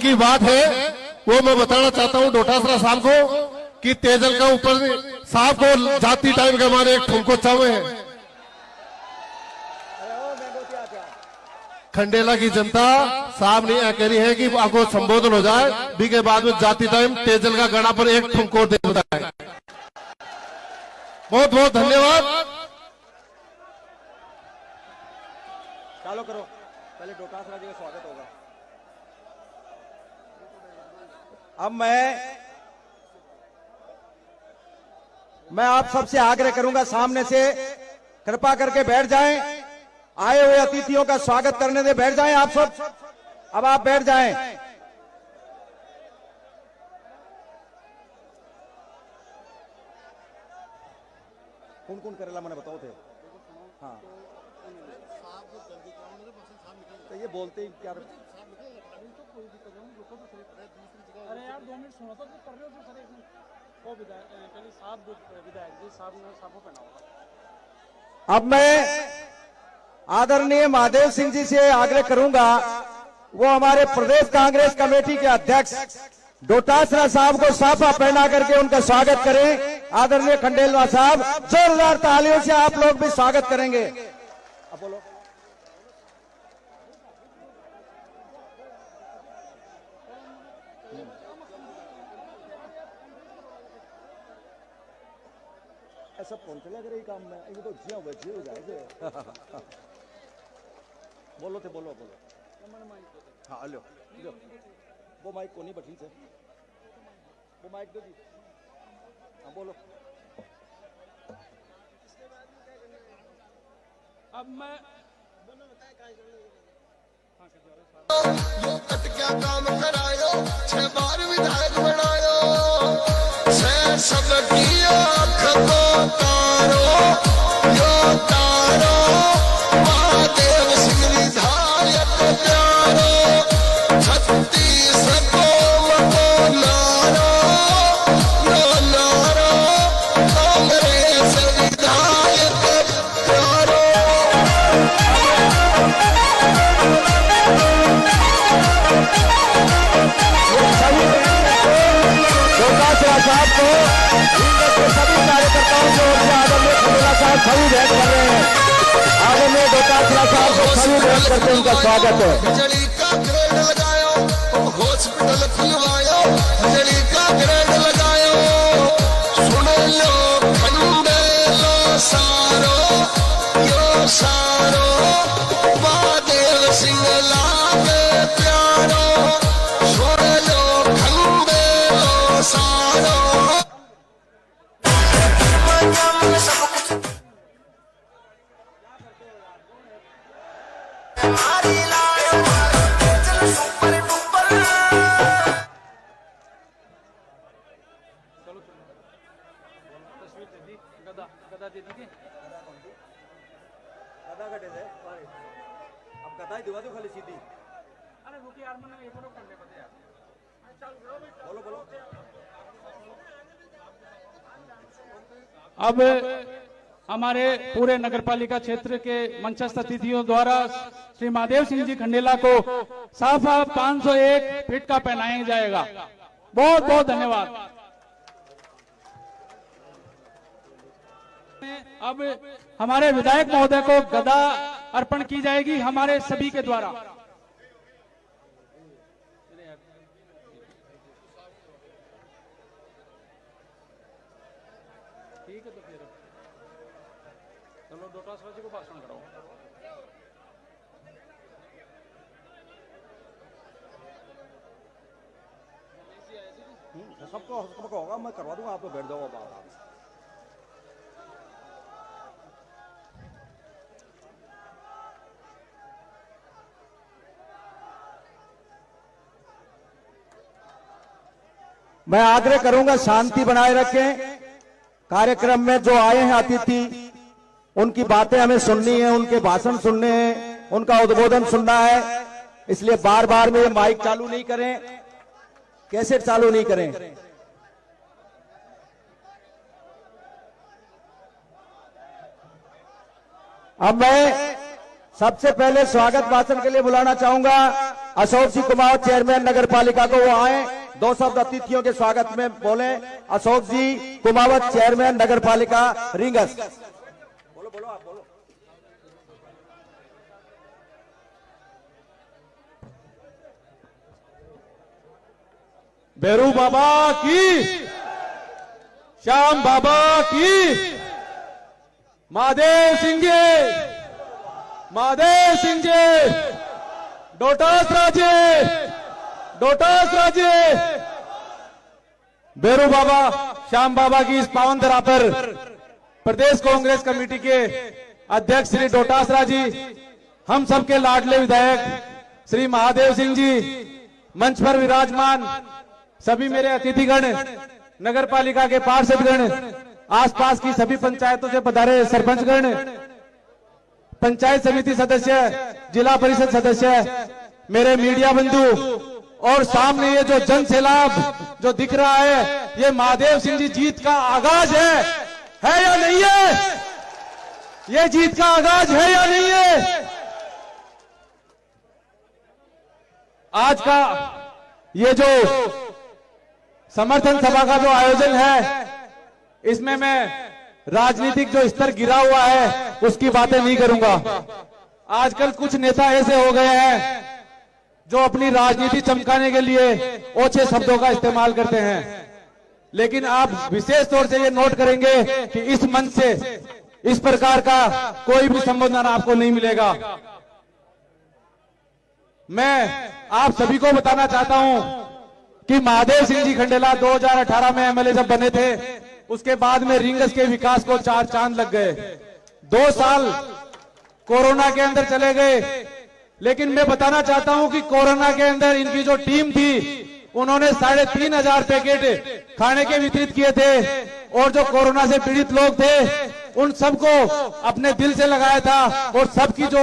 की बात है वो मैं बताना चाहता हूँ डोटासरा साहब को कि तेजल का ऊपर साहब को जाती टाइम के हमारे एक ठुमको चावे हैं। खंडेला की जनता साहब ने कह रही है कि आपको संबोधन हो जाए भी के बाद में जाती टाइम तेजल का गड़ा पर एक ठुमको दे बताए। बहुत बहुत धन्यवाद। चालू करो, पहले डोटासरा जी का स्वागत होगा। अब मैं आप सबसे आग्रह करूंगा सामने से कृपा करके बैठ जाएं। आए हुए अतिथियों का स्वागत करने से बैठ जाएं आप सब। अब आप बैठ जाएं। कौन कौन करेला मैंने बताओ थे। हाँ तो ये बोलते ही क्या। अरे यार 2 मिनट सुनो तो कर रहे हो तो सर एक मिनट वो विधायक साहब जी साहब ने सबको पहना होगा। अब मैं आदरणीय महादेव सिंह जी से आग्रह करूंगा वो हमारे प्रदेश कांग्रेस कमेटी के अध्यक्ष डोटासरा साहब को साफा पहना करके उनका स्वागत करें। आदरणीय खंडेलवाल साहब जोरदार तालियों से आप लोग भी स्वागत करेंगे। अब बोलो। ऐसा कौन चला करे काम में, ये तो जिया हुआ जिया हो जाएगा। बोलो थे, बोलो बोलो। हाँ लो लो, वो माइक को नहीं बठी से, वो माइक दो जी। हाँ बोलो। अब मैं कट क्या काम करायो, 6 बार विधायक बनायो, सब की आँख को तारो, यो तारो महादेव सिंह विधायक प्यारो, 36 कौम को नारो, नारो कांग्रेस विधायक प्यारो। डोटासरा साहब को सभी कार्यकर्ताओं की ओर से आदरणीय खंडेला साहब सभी भेंट कर रहे हैं। आदरणीय डोटासरा साहब को सभी भेंट करके उनका स्वागत है। बिजली का ग्रेड लगायो, हॉस्पिटल खुलवायो, बिजली का ग्रेड लगायो, सुन लो खंडेला सारो, यो सारो महादेव सिंह लागे प्यारो, सुन लो खंडेला सारो। तस्वीर दे दी, गदा दे दी। गदा कटे थे अब गदा ही दिवा दो खाली सीधी। अरे रुकी यार मैंने ये फोटो करने पड़े यार। बोलो बोलो। अब हमारे पूरे नगरपालिका क्षेत्र के मंचस्थ अतिथियों द्वारा श्री महादेव सिंह जी खंडेला को साफा 501 फीट का पहनाया जाएगा। बहुत बहुत धन्यवाद। अब हमारे विधायक महोदय को गदा अर्पण की जाएगी हमारे सभी के द्वारा। ठीक है तो फिर चलो डोटासरा जी को भाषण कराओ। सबको होगा, मैं करवा दूंगा, आप तो बैठ जाओ अब आप। मैं आग्रह करूंगा शांति बनाए रखें। कार्यक्रम में जो आए हैं अतिथि उनकी बातें हमें सुननी है, उनके भाषण सुनने हैं, उनका उद्बोधन सुनना है। इसलिए बार बार में ये माइक चालू नहीं करें, कैसेट चालू नहीं करें। अब मैं सबसे पहले स्वागत भाषण के लिए बुलाना चाहूंगा अशोक जी कुमावत, चेयरमैन नगर पालिका को। वो आए, 2 शब्द अतिथियों के स्वागत में बोले। अशोक जी कुमावत, चेयरमैन नगर पालिका रींगस। बोलो बोलो आप बोलो। भैरू बाबा की, श्याम बाबा की, महादेव सिंह जी, महादेव सिंह जी, डोटास राजे, डोटास राजे। भैरू बाबा, श्याम बाबा की इस पावन धरा पर प्रदेश कांग्रेस कमेटी के अध्यक्ष श्री डोटास राजी, हम सबके लाडले विधायक श्री महादेव सिंह जी, मंच पर विराजमान सभी मेरे अतिथिगण, नगर पालिका के पार्षदगण, आसपास की सभी पंचायतों से पधारे सरपंचगण, पंचायत समिति सदस्य, जिला परिषद सदस्य, मेरे मीडिया बंधु, और सामने ये जो जन सैलाब जो दिख रहा है, ये महादेव सिंह जी जीत का आगाज है या नहीं है? ये जीत का आगाज है या नहीं है? आज का ये जो समर्थन सभा का जो आयोजन है, इसमें मैं राजनीतिक जो स्तर गिरा हुआ है उसकी बातें नहीं करूंगा। आजकल कुछ नेता ऐसे हो गए हैं जो अपनी राजनीति चमकाने के लिए ओछे शब्दों का इस्तेमाल करते हैं, लेकिन आप विशेष तौर से ये नोट करेंगे कि इस मंच से इस प्रकार का कोई भी संबोधन आपको नहीं मिलेगा। मैं आप सभी को बताना चाहता हूं कि महादेव सिंह जी खंडेला 2018 में एमएलए जब बने थे, उसके बाद में रींगस के विकास को 4 चांद लग गए। 2 साल कोरोना के अंदर चले गए, लेकिन मैं बताना चाहता हूं कि कोरोना के अंदर इनकी जो टीम थी, उन्होंने 3,500 पैकेट खाने के वितरित किए थे, और जो कोरोना से पीड़ित लोग थे उन सबको अपने दिल से लगाया था, और सबकी जो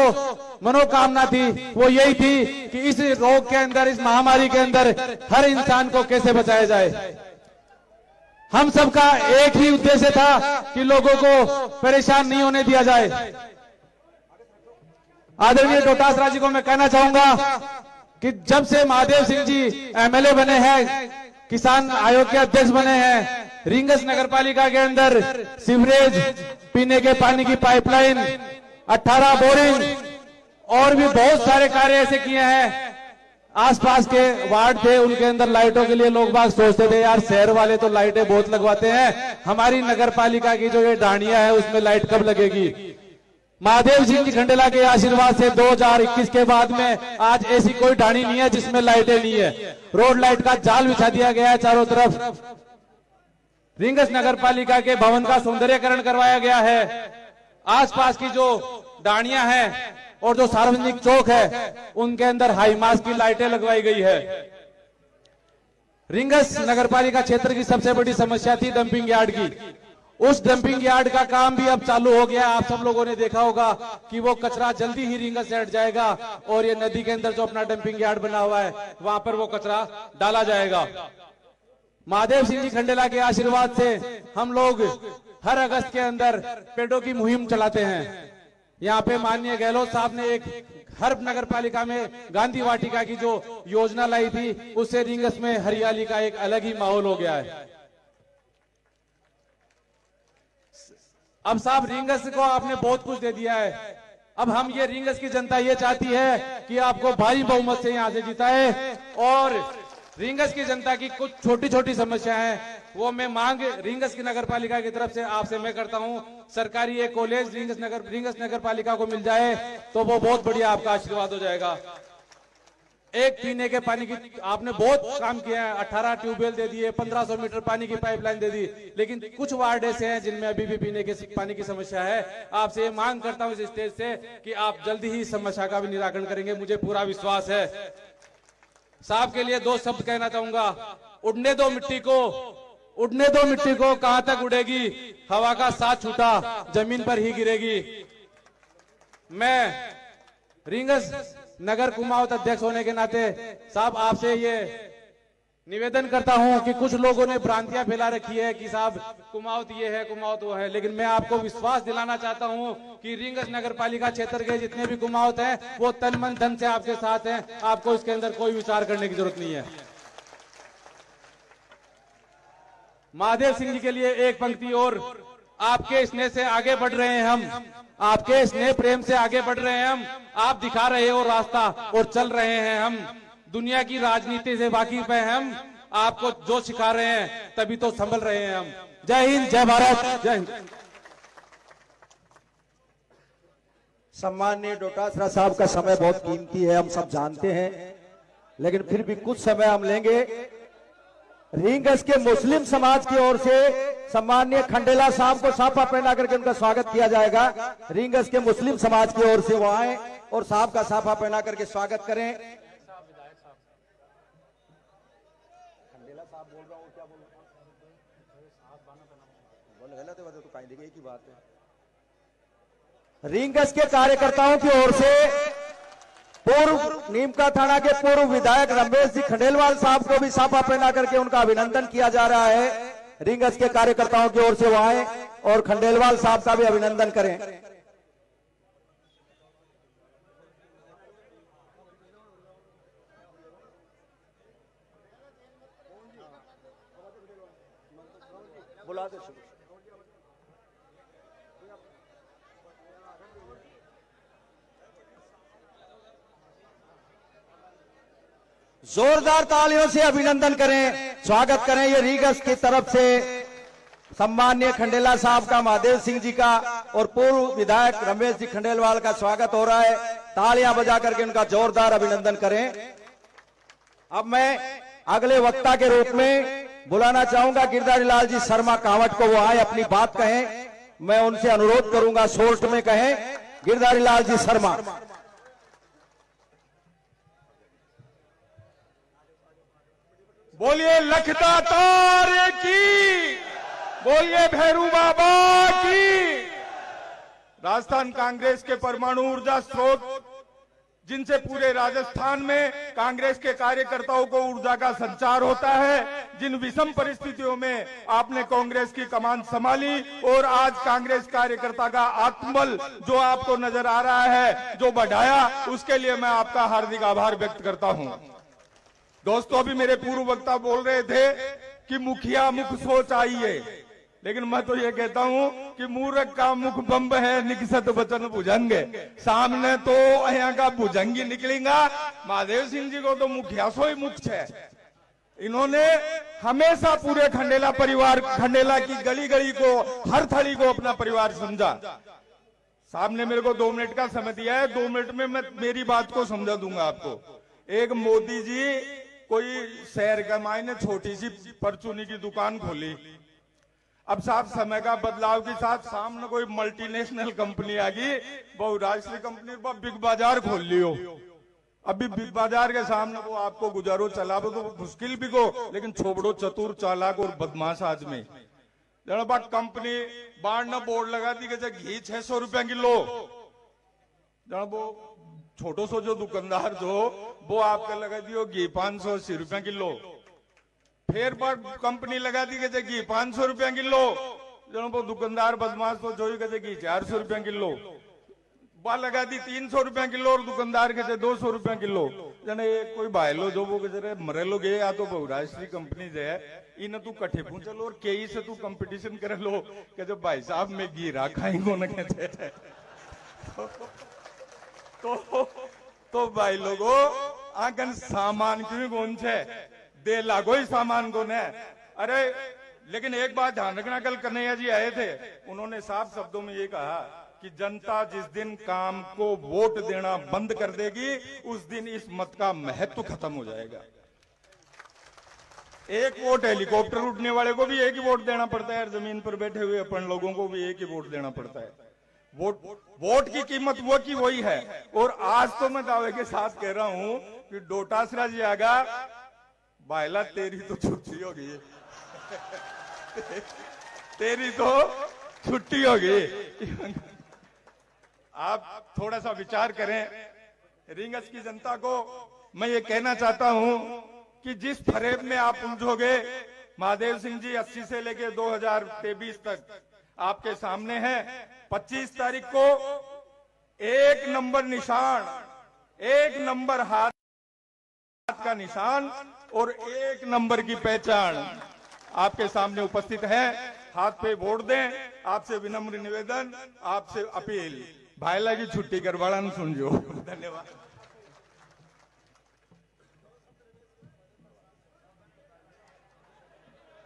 मनोकामना थी वो यही थी कि इस रोग के अंदर, इस महामारी के अंदर हर इंसान को कैसे बचाया जाए। हम सबका एक ही उद्देश्य था कि लोगों को परेशान नहीं होने दिया जाए। आदरणीय डोटास राजी को मैं कहना चाहूंगा कि जब से महादेव सिंह जी एमएलए बने हैं, किसान आयोग के अध्यक्ष बने हैं, रींगस नगर पालिका के अंदर सीवरेज, पीने के पानी की पाइपलाइन, 18 बोरिंग और भी बहुत सारे कार्य ऐसे किए हैं। आसपास के वार्ड थे, उनके अंदर लाइटों के लिए लोग बाग सोचते थे यार शहर वाले तो लाइटें बहुत लगवाते हैं, हमारी नगर पालिका की जो ये डांडिया है उसमें लाइट कब लगेगी। महादेव सिंह जी खंडेला के आशीर्वाद से 2021 के बाद में आज ऐसी कोई ढाणी नहीं है जिसमें लाइटें नहीं है। रोड लाइट का जाल बिछा दिया गया है चारों तरफ। रींगस नगर पालिका के भवन का सौंदर्यकरण करवाया गया है। आसपास की जो डाणियां हैं और जो सार्वजनिक चौक है उनके अंदर हाई मास की लाइटें लगवाई गई है। रींगस नगर पालिका क्षेत्र की सबसे बड़ी समस्या थी डंपिंग यार्ड की। उस डंपिंग यार्ड का काम भी अब चालू हो गया। आप सब लोगों ने देखा होगा कि वो कचरा जल्दी ही रींगस से हट जाएगा और ये नदी के अंदर जो अपना डंपिंग यार्ड बना हुआ है वहां पर वो कचरा डाला जाएगा। महादेव सिंह जी खंडेला के आशीर्वाद से हम लोग हर अगस्त के अंदर पेड़ों की मुहिम चलाते हैं। यहाँ पे माननीय गहलोत साहब ने एक हर नगर पालिका में गांधी वाटिका की जो योजना लाई थी, उससे रींगस में हरियाली का एक अलग ही माहौल हो गया है। अब साहब रींगस को आपने बहुत कुछ दे दिया है। अब हम ये रींगस की जनता ये चाहती है कि आपको भारी बहुमत से यहाँ से जिताए और रींगस की जनता की कुछ छोटी छोटी समस्या है वो मैं मांग रींगस की नगर पालिका की तरफ से आपसे मैं करता हूं। सरकारी एक कॉलेज रींगस नगर पालिका को मिल जाए तो वो बहुत बढ़िया आपका आशीर्वाद हो जाएगा। एक पीने के पानी की आपने बहुत काम किया है, 18 ट्यूबवेल दे दिए, 1500 मीटर पानी की पाइपलाइन दे दी, लेकिन कुछ वार्ड ऐसे हैं जिनमें अभी भी पीने के पानी की समस्या है। आपसे मांग करता हूं इस स्टेज से कि आप जल्दी ही इस समस्या का भी निराकरण करेंगे, मुझे पूरा विश्वास है। साहब के लिए 2 शब्द कहना चाहूंगा। उड़ने दो मिट्टी को, उड़ने दो मिट्टी को, कहां तक उड़ेगी, हवा का साथ छूटा जमीन पर ही गिरेगी। मैं रींगस नगर कुमावत अध्यक्ष होने के नाते साहब आपसे ये निवेदन करता हूं कि कुछ लोगों ने भ्रांतियां फैला रखी है कि साहब कुमाऊत ये है कुमाऊत वो है, लेकिन मैं आपको विश्वास दिलाना चाहता हूं कि रींगस नगर पालिका क्षेत्र के जितने भी कुमाऊत हैं वो तन मन धन से आपके साथ हैं। आपको इसके अंदर कोई विचार करने की जरूरत नहीं है। महादेव सिंह जी के लिए एक पंक्ति और। आपके स्नेह से आगे बढ़ रहे हैं हम, आपके स्नेह प्रेम से आगे बढ़ रहे हैं हम। आप दिखा रहे हो रास्ता और चल रहे हैं हम। दुनिया की राजनीति से वाकिफ हैं हम। आपको जो सिखा रहे हैं तभी तो संभल रहे हैं हम। जय हिंद, जय भारत, जय हिंद। सम्माननीय डोटासरा साहब का समय बहुत कीमती है, हम सब जानते हैं, लेकिन फिर भी कुछ समय हम लेंगे। रींगस के मुस्लिम समाज की ओर से सम्माननीय खंडेला साहब को साफा पहना करके उनका स्वागत किया जाएगा। रींगस के मुस्लिम समाज की ओर से वो आए और साहब का साफा पहना करके स्वागत करें। खंडेला साहब बोल रहा हूँ, क्या बोल रहा हूँ, गलत है तो कहीं देखिए एक ही बात है। रींगस के कार्यकर्ताओं की ओर से पूर्व नीमका थाना के पूर्व विधायक रमेश जी खंडेलवाल साहब को भी साफा पहना करके उनका अभिनंदन किया जा रहा है। रींगस के कार्यकर्ताओं की ओर से वो आए और खंडेलवाल साहब का भी अभिनंदन करें। बुला दो। जोरदार तालियों से अभिनंदन करें, स्वागत करें। ये रींगस की तरफ से सम्माननीय खंडेला साहब का, महादेव सिंह जी का और पूर्व विधायक रमेश जी खंडेलवाल का स्वागत हो रहा है। तालियां बजा करके उनका जोरदार अभिनंदन करें। अब मैं अगले वक्ता के रूप में बुलाना चाहूंगा गिरधारी लाल जी शर्मा कावट को, वो आए अपनी बात कहें। मैं उनसे अनुरोध करूंगा शॉर्ट में कहें। गिरधारी लाल जी शर्मा। बोलिए लखदातार की, बोलिए भैरू बाबा की। राजस्थान कांग्रेस के परमाणु ऊर्जा स्रोत, जिनसे पूरे राजस्थान में कांग्रेस के कार्यकर्ताओं को ऊर्जा का संचार होता है, जिन विषम परिस्थितियों में आपने कांग्रेस की कमान संभाली और आज कांग्रेस कार्यकर्ता का आत्मबल जो आपको नजर आ रहा है, जो बढ़ाया, उसके लिए मैं आपका हार्दिक आभार व्यक्त करता हूं। दोस्तों, अभी मेरे पूर्व वक्ता बोल रहे थे कि मुखिया मुख सोच आई है, लेकिन मैं तो ये कहता हूं कि मूर्ख का मुख बम्ब है, निकसत वचन भुजंग। सामने तो यहाँ का भुजंगी निकलेगा। महादेव सिंह जी को तो मुखिया सो ही मुख है। इन्होंने हमेशा पूरे खंडेला परिवार, खंडेला की गली गली को, हर थड़ी को अपना परिवार समझा। साहब ने मेरे को 2 मिनट का समय दिया है, 2 मिनट में मैं मेरी बात को समझा दूंगा आपको। एक मोदी जी कोई शहर का मायने छोटी सी परचूनी की दुकान खोली। अब साहब समय का बदलाव के साथ सामने कोई मल्टीनेशनल कंपनी आ गई, बहुराष्ट्रीय कंपनी, बिग बाजार खोल लियो। अभी बिग बाजार के सामने वो आपको गुजारो चलावो तो मुश्किल भी को, लेकिन छोबड़ो चतुर चालाक और बदमाश आदमी। जरा बात कंपनी बाढ़ न बोर्ड लगा दी कि घी 600 रुपया किलो। जरा वो छोटो सो जो दुकानदार जो वो आपका लगा दियो घी 580 रुपया किलो। फिर पर कंपनी लगा दी कि घी 500 रुपया किलो। जो वो दुकानदार बदमाश तो जो ही घी 400 रुपया किलो। बा लगा दी 300 रुपया किलो और दुकानदार के 200 रुपया किलो। जने कोई भाई लो जो वो कहे मरे लोग या तो बहुराष्ट्रीय कंपनी जो है इन तू कट्ठे पूछल और कई से तू कंपटीशन करे लो कि जो भाई साहब में घी रखा ही को न कहते। तो भाई लोगों आंगन सामान क्यों कौन छे दे लागो ही सामान कौन है। अरे लेकिन एक बात ध्यान रखना, कल कन्हैया जी आए थे, उन्होंने साफ शब्दों में ये कहा कि जनता जिस दिन काम को वोट देना बंद कर देगी उस दिन इस मत का महत्व खत्म हो जाएगा। एक वोट हेलीकॉप्टर उड़ने वाले को भी एक ही वोट देना पड़ता है, जमीन पर बैठे हुए अपन लोगों को भी एक ही वोट देना पड़ता है। वोट की कीमत वो की वही है। और आज तो मैं दावे के साथ कह रहा हूं कि डोटासरा जी आगा बायला तेरी तो छुट्टी होगी तेरी तो छुट्टी होगी। आप थोड़ा सा विचार करें। रींगस की जनता को मैं ये कहना चाहता हूं कि जिस फरेब में आप उलझोगे, महादेव सिंह जी 80 से लेकर 2023 तक आपके सामने है। 25 तारीख को एक नंबर निशान, एक नंबर हाथ का निशान और एक नंबर की पहचान आपके सामने उपस्थित है। हाथ पे वोट दें। आपसे विनम्र निवेदन, आपसे अपील, भाईला की छुट्टी करवाड़ा सुन जो। धन्यवाद।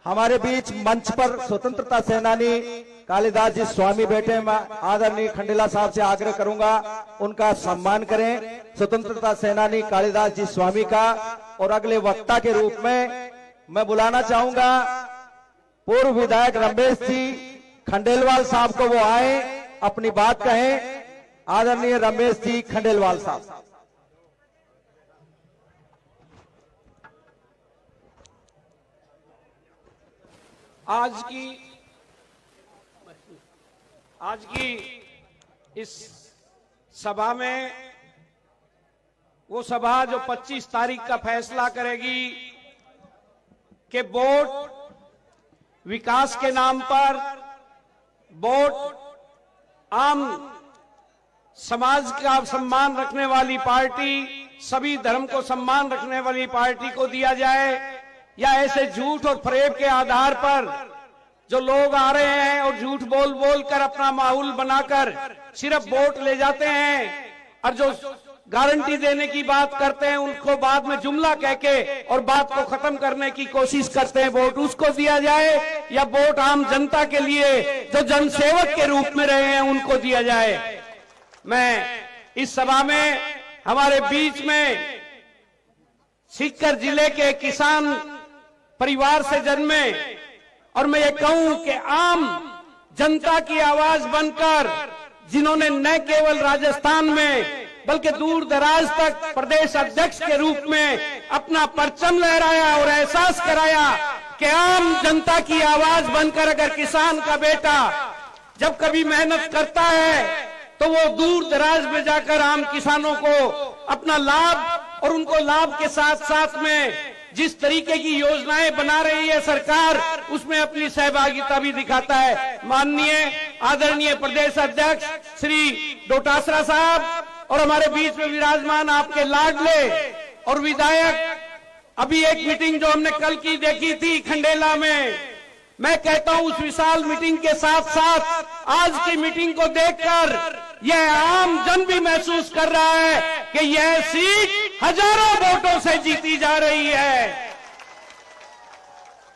हमारे बीच मंच पर स्वतंत्रता सेनानी कालिदास जी स्वामी बैठे। मैं आदरणीय खंडेला साहब से आग्रह करूंगा उनका सम्मान करें, स्वतंत्रता सेनानी कालिदास जी स्वामी का। और अगले वक्ता के रूप में मैं बुलाना चाहूंगा पूर्व विधायक रमेश जी खंडेलवाल साहब को, वो आए अपनी बात कहें। आदरणीय रमेश जी खंडेलवाल साहब। आज की इस सभा में, वो सभा जो 25 तारीख का फैसला करेगी कि वोट विकास के नाम पर, वोट आम समाज का सम्मान रखने वाली पार्टी, सभी धर्म को सम्मान रखने वाली पार्टी को दिया जाए, या ऐसे झूठ और फरेब के आधार पर जो लोग आ रहे हैं और झूठ बोल बोल कर अपना माहौल बनाकर सिर्फ वोट ले जाते हैं, और जो गारंटी देने की बात करते हैं उनको बाद में जुमला कह के और बात को खत्म करने की कोशिश करते हैं, वोट उसको दिया जाए या वोट आम जनता के लिए जो जनसेवक के रूप में रहे हैं उनको दिया जाए। मैं इस सभा में हमारे बीच में सीकर जिले के किसान परिवार से जन्मे, और मैं ये कहूं कि आम जनता की आवाज बनकर जिन्होंने न केवल राजस्थान में बल्कि दूर दराज तक प्रदेश अध्यक्ष के रूप में अपना परचम लहराया और एहसास कराया कि आम जनता की आवाज बनकर अगर किसान का बेटा जब कभी मेहनत करता है तो वो दूर दराज में जाकर आम किसानों को अपना लाभ और उनको लाभ के साथ साथ में जिस तरीके की योजनाएं बना रही है सरकार, उसमें अपनी सहभागिता भी दिखाता है। माननीय आदरणीय प्रदेश अध्यक्ष श्री डोटासरा साहब और हमारे बीच में विराजमान आपके लाडले और विधायक, अभी एक मीटिंग जो हमने कल की देखी थी खंडेला में, मैं कहता हूं उस विशाल मीटिंग के साथ साथ आज की मीटिंग को देखकर यह आम जन भी महसूस कर रहा है कि यह सीट हजारों वोटों से जीती जा रही है।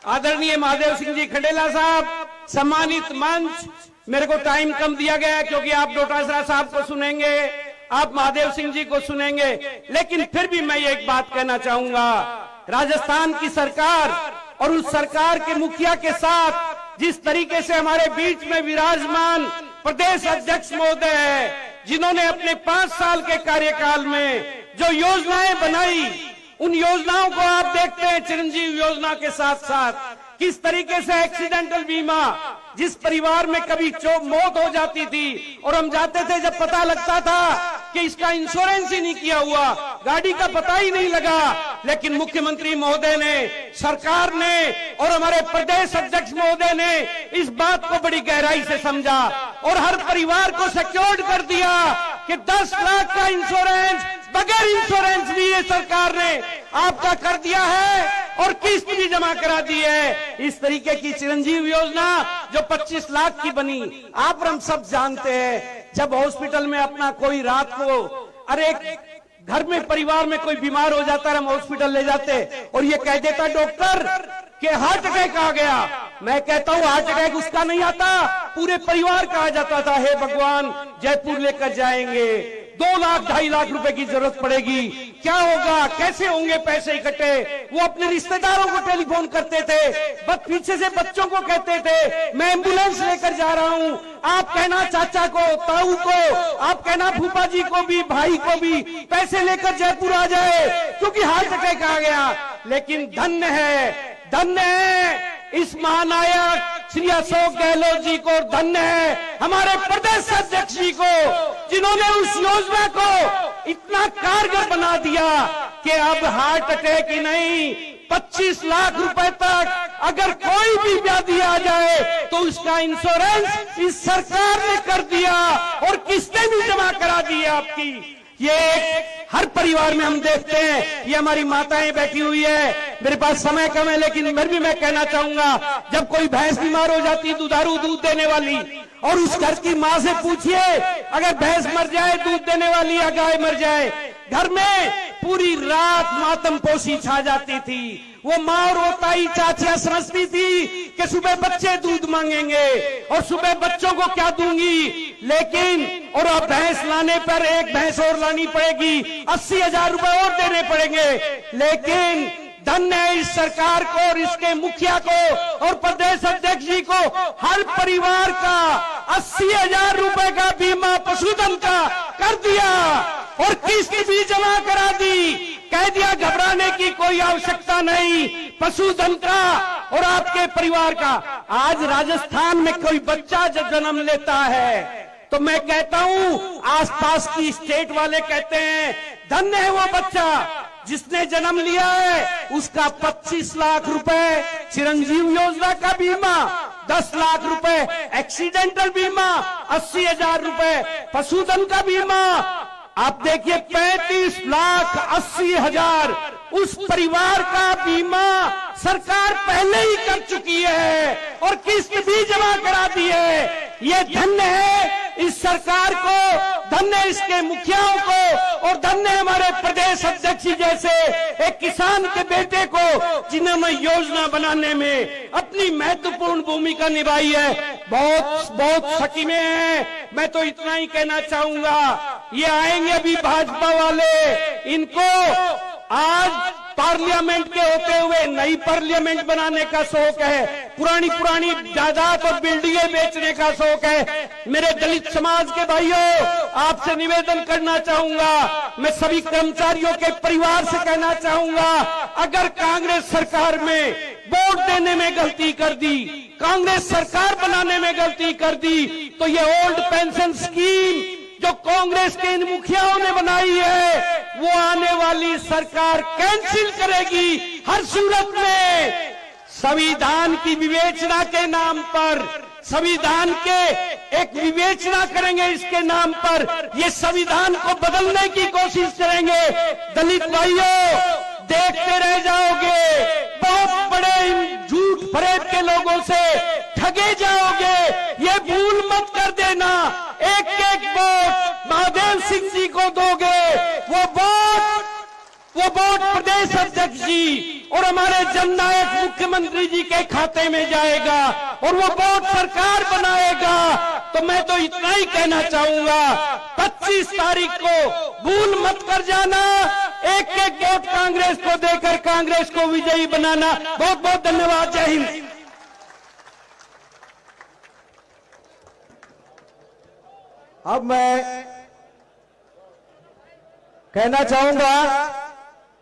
आदरणीय महादेव सिंह जी खंडेला साहब, सम्मानित मंच, मेरे को टाइम कम दिया गया है क्योंकि आप डोटासरा साहब को सुनेंगे, आप महादेव सिंह जी को सुनेंगे, लेकिन फिर भी मैं एक बात कहना चाहूंगा। राजस्थान की सरकार और उस सरकार के मुखिया के साथ जिस तरीके से हमारे बीच में विराजमान प्रदेश अध्यक्ष महोदय है, जिन्होंने अपने 5 साल के कार्यकाल में जो योजनाएं बनाई, उन योजनाओं को आप देखते हैं चिरंजीवी योजना के साथ साथ किस तरीके से एक्सीडेंटल बीमा, जिस परिवार में कभी मौत हो जाती थी और हम जाते थे, जब पता लगता था कि इसका इंश्योरेंस ही नहीं किया हुआ, गाड़ी का पता ही नहीं लगा, लेकिन मुख्यमंत्री महोदय ने, सरकार ने और हमारे प्रदेश अध्यक्ष महोदय ने इस बात को बड़ी गहराई से समझा और हर परिवार को सिक्योर्ड कर दिया कि 10 लाख का इंश्योरेंस बगैर इंश्योरेंस भी ये सरकार ने आपका कर दिया है और किस्त भी जमा करा दी है। इस तरीके की चिरंजीवी योजना जो 25 लाख की बनी, आप हम सब जानते हैं, जब हॉस्पिटल में अपना कोई रात को, अरे घर में परिवार में कोई बीमार हो जाता है, हम हॉस्पिटल ले जाते और ये कह देता डॉक्टर कि हार्ट अटैक आ गया, मैं कहता हूं हार्ट अटैक उसका नहीं आता, पूरे परिवार का आ जाता था। हे भगवान, जयपुर लेकर जाएंगे, 2 लाख 2.5 लाख रुपए की जरूरत पड़ेगी, क्या होगा, कैसे होंगे पैसे इकट्ठे। वो अपने रिश्तेदारों को टेलीफोन करते थे, बस पीछे से बच्चों को कहते थे मैं एम्बुलेंस लेकर जा रहा हूं, आप कहना चाचा को, ताऊ को, आप कहना फूफा जी को भी, भाई को भी पैसे लेकर जयपुर आ जाए क्योंकि हार्ट अटैक आ गया। लेकिन धन्य है इस महानायक श्री अशोक गहलोत जी को, धन्य है हमारे प्रदेश अध्यक्ष जी को, जिन्होंने उस योजना को इतना कारगर बना दिया कि अब हार्ट अटैक ही नहीं, 25 लाख रुपए तक अगर कोई भी व्याधि आ जाए तो उसका इंश्योरेंस इस सरकार ने कर दिया और किसने भी जमा करा दी है आपकी। ये हर परिवार में हम देखते हैं। ये हमारी माताएं बैठी हुई है, मेरे पास समय कम है लेकिन मैं कहना चाहूंगा, जब कोई भैंस बीमार हो जाती है, दुधारू दूध देने वाली, और उस घर की माँ से पूछिए, अगर भैंस मर जाए, दूध देने वाली या गाय मर जाए, घर में पूरी रात मातम पोशी छा जाती थी। वो माँ और वो ताई चाचियां समझती थी कि सुबह बच्चे दूध मांगेंगे और सुबह बच्चों को क्या दूंगी, लेकिन और अब भैंस लाने पर एक भैंस और लानी पड़ेगी, 80,000 रुपए और देने पड़ेंगे। लेकिन धन्य है इस सरकार को और इसके मुखिया को और प्रदेश अध्यक्ष जी को, हर परिवार का 80,000 रुपए का बीमा पशुधन का कर दिया और किस्त भी जमा करा दी। कह दिया घबराने की कोई आवश्यकता नहीं, पशुधन का और आपके परिवार का। आज राजस्थान में कोई बच्चा जब जन्म लेता है तो मैं कहता हूं, आसपास की स्टेट वाले कहते हैं धन्य है वो बच्चा जिसने जन्म लिया है, उसका 25 लाख रुपए चिरंजीव योजना का बीमा, 10 लाख रुपए एक्सीडेंटल बीमा, 80,000 रुपए पशुधन का बीमा। आप देखिए 35,80,000 उस परिवार का बीमा सरकार पहले ही कर चुकी है और किस्त भी जमा करा दी है। ये धन्य है इस सरकार को, धन्य इसके मुखियाओं को और धन्य हमारे प्रदेश अध्यक्ष जैसे एक किसान के बेटे को जिन्होंने योजना बनाने में अपनी महत्वपूर्ण भूमिका निभाई है। बहुत सकीमे हैं। मैं तो इतना ही कहना चाहूंगा, ये आएंगे अभी भाजपा वाले, इनको आज पार्लियामेंट के होते हुए नई पार्लियामेंट बनाने का शौक है, पुरानी जायदाद और बिल्डिंगें बेचने का शौक है। मेरे दलित समाज के भाइयों, आपसे निवेदन करना चाहूंगा, मैं सभी कर्मचारियों के परिवार से कहना चाहूंगा, अगर कांग्रेस सरकार में वोट देने में गलती कर दी, कांग्रेस सरकार बनाने में गलती कर दी, तो ये ओल्ड पेंशन स्कीम जो कांग्रेस के इन मुखियाओं ने बनाई है, वो आने वाली सरकार कैंसिल करेगी। हर सूरत में संविधान की विवेचना के नाम पर, संविधान के एक विवेचना करेंगे इसके नाम पर, ये संविधान को बदलने की कोशिश करेंगे। दलित भाइयों, देखते रह जाओगे, बहुत बड़े झूठ फरेब के लोगों से ठगे जाओगे। ये भूल मत कर देना, एक वोट महादेव सिंह जी को दोगे, वो वोट प्रदेश अध्यक्ष जी और हमारे जननायक मुख्यमंत्री जी के खाते में जाएगा और वो वोट सरकार बनाएगा। तो मैं तो इतना ही कहना चाहूंगा, 25 तारीख को भूल मत कर जाना, एक वोट कांग्रेस को देकर कांग्रेस को विजयी बनाना। बहुत बहुत धन्यवाद। जय हिंद। अब मैं कहना चाहूंगा,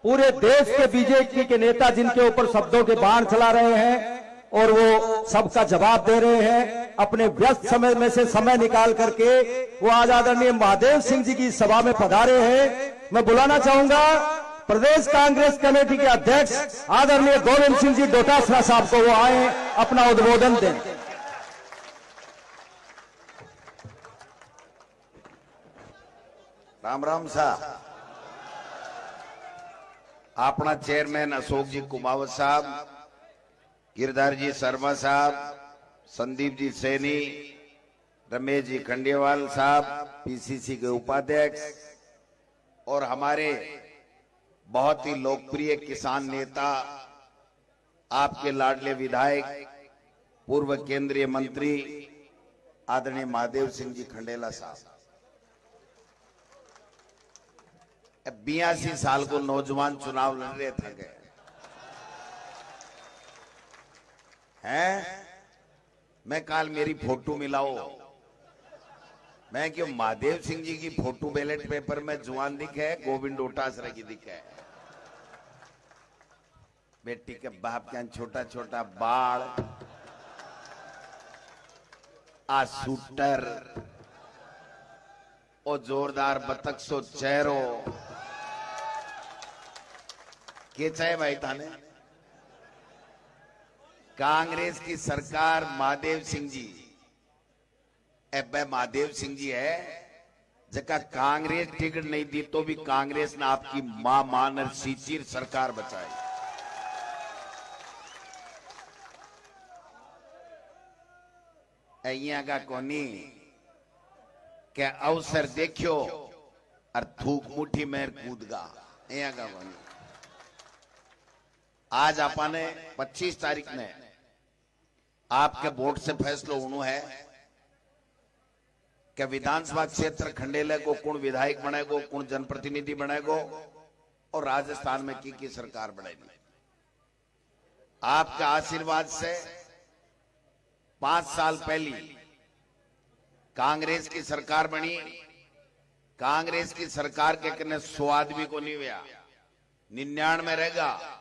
पूरे देश के बीजेपी के नेता जिनके ऊपर शब्दों के बाण चला रहे हैं और वो सबका जवाब दे रहे हैं, अपने व्यस्त समय में से समय निकाल करके वो आज आदरणीय महादेव सिंह जी की सभा में पधारे हैं। मैं बुलाना चाहूंगा प्रदेश कांग्रेस कमेटी के अध्यक्ष आदरणीय गोविंद सिंह जी डोटासरा साहब को, वो आए अपना उद्बोधन दें। राम राम साहब। अपना चेयरमैन अशोक जी कुमावत साहब, गिरधर जी शर्मा साहब, संदीप जी सैनी, रमेश जी खंडेवाल साहब, पीसीसी के उपाध्यक्ष और हमारे बहुत ही लोकप्रिय किसान नेता, आपके लाडले विधायक, पूर्व केंद्रीय मंत्री आदरणीय महादेव सिंह जी खंडेला साहब। 82 साल को नौजवान चुनाव लड़ रहे थे हैं। मैं कल मेरी फोटो मिलाओ, मैं क्यों महादेव सिंह जी की फोटो बैलेट पेपर में जुआन दिखे, गोविंद डोटासरा की दिखे। बेटी के बाप क्या छोटा छोटा बाल, आ शूटर और जोरदार बतख सो चेहरो के चाहे भाई थाने कांग्रेस की सरकार महादेव सिंह जी महादेव सिंह जी है जका कांग्रेस टिकट नहीं दी तो भी कांग्रेस ने आपकी मां मान सीचीर सरकार बचाई। अहिया का कोनी के अवसर देखियो और थूक मुट्ठी में कूदगा अहिया का कोनी। आज आपने 25 तारीख ने आपके वोट से फैसलो होना है कि विधानसभा क्षेत्र खंडेला को कौन विधायक बनेगो, कौन जनप्रतिनिधि बनेगो और राजस्थान में की सरकार बनेगी। आपका आशीर्वाद से 5 साल पहले कांग्रेस की सरकार बनी। कांग्रेस की सरकार के कने स्वाद भी को नहीं हुआ। 99 में रहेगा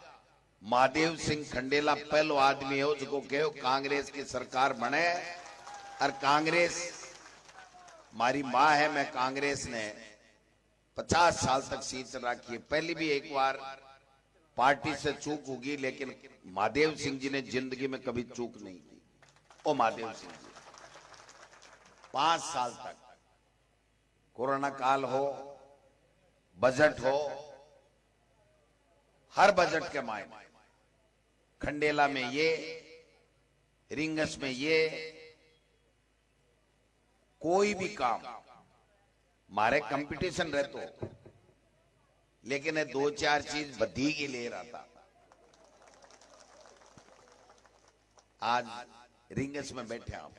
महादेव सिंह खंडेला पहलो आदमी है जो कहो कांग्रेस की सरकार बने और कांग्रेस हमारी मां है। मैं कांग्रेस ने 50 साल तक सीट रखी है। पहले भी एक बार पार्टी से चूक होगी लेकिन महादेव सिंह जी ने जिंदगी में कभी चूक नहीं की। ओ महादेव सिंह जी 5 साल तक कोरोना काल हो, बजट हो, हर बजट के मायने खंडेला में ये, रिंगस में ये, कोई भी काम मारे कंपटीशन रहते लेकिन 2-4 चीज बधी की ले रहा था। आज रिंगस में बैठे आप,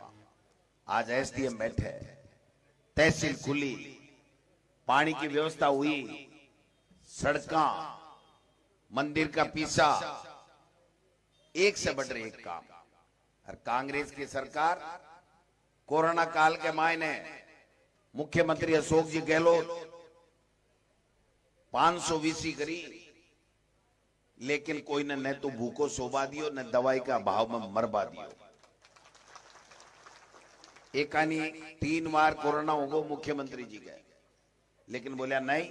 आज एसडीएम बैठे, तहसील खुली, पानी की व्यवस्था हुई, सड़का, मंदिर का पीछा, एक से बढ़ रही एक काम। और कांग्रेस की सरकार कोरोना काल के मायने मुख्यमंत्री अशोक जी गहलोत 520 करी लेकिन कोई ने न तो भूखो सोवा दियो न दवाई का भाव में मरवा दियो। एकानी 3 बार कोरोना होगो मुख्यमंत्री जी गए लेकिन बोलिया नहीं,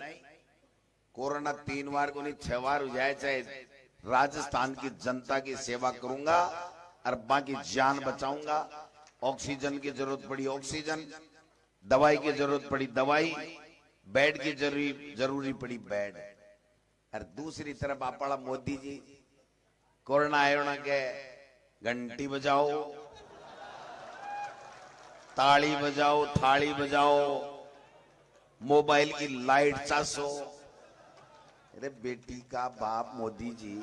कोरोना 3 बार को नहीं 6 बार हो जाए चाहे राजस्थान की जनता की सेवा करूंगा और बाकी जान बचाऊंगा। ऑक्सीजन की जरूरत पड़ी ऑक्सीजन, दवाई की जरूरत पड़ी दवाई, बेड की जरूरी पड़ी बेड। और दूसरी तरफ आपड़ा मोदी जी कोरोना आयो ना के घंटी बजाओ, ताली बजाओ, थाली बजाओ, मोबाइल की लाइट चासो। अरे बेटी का बाप मोदी जी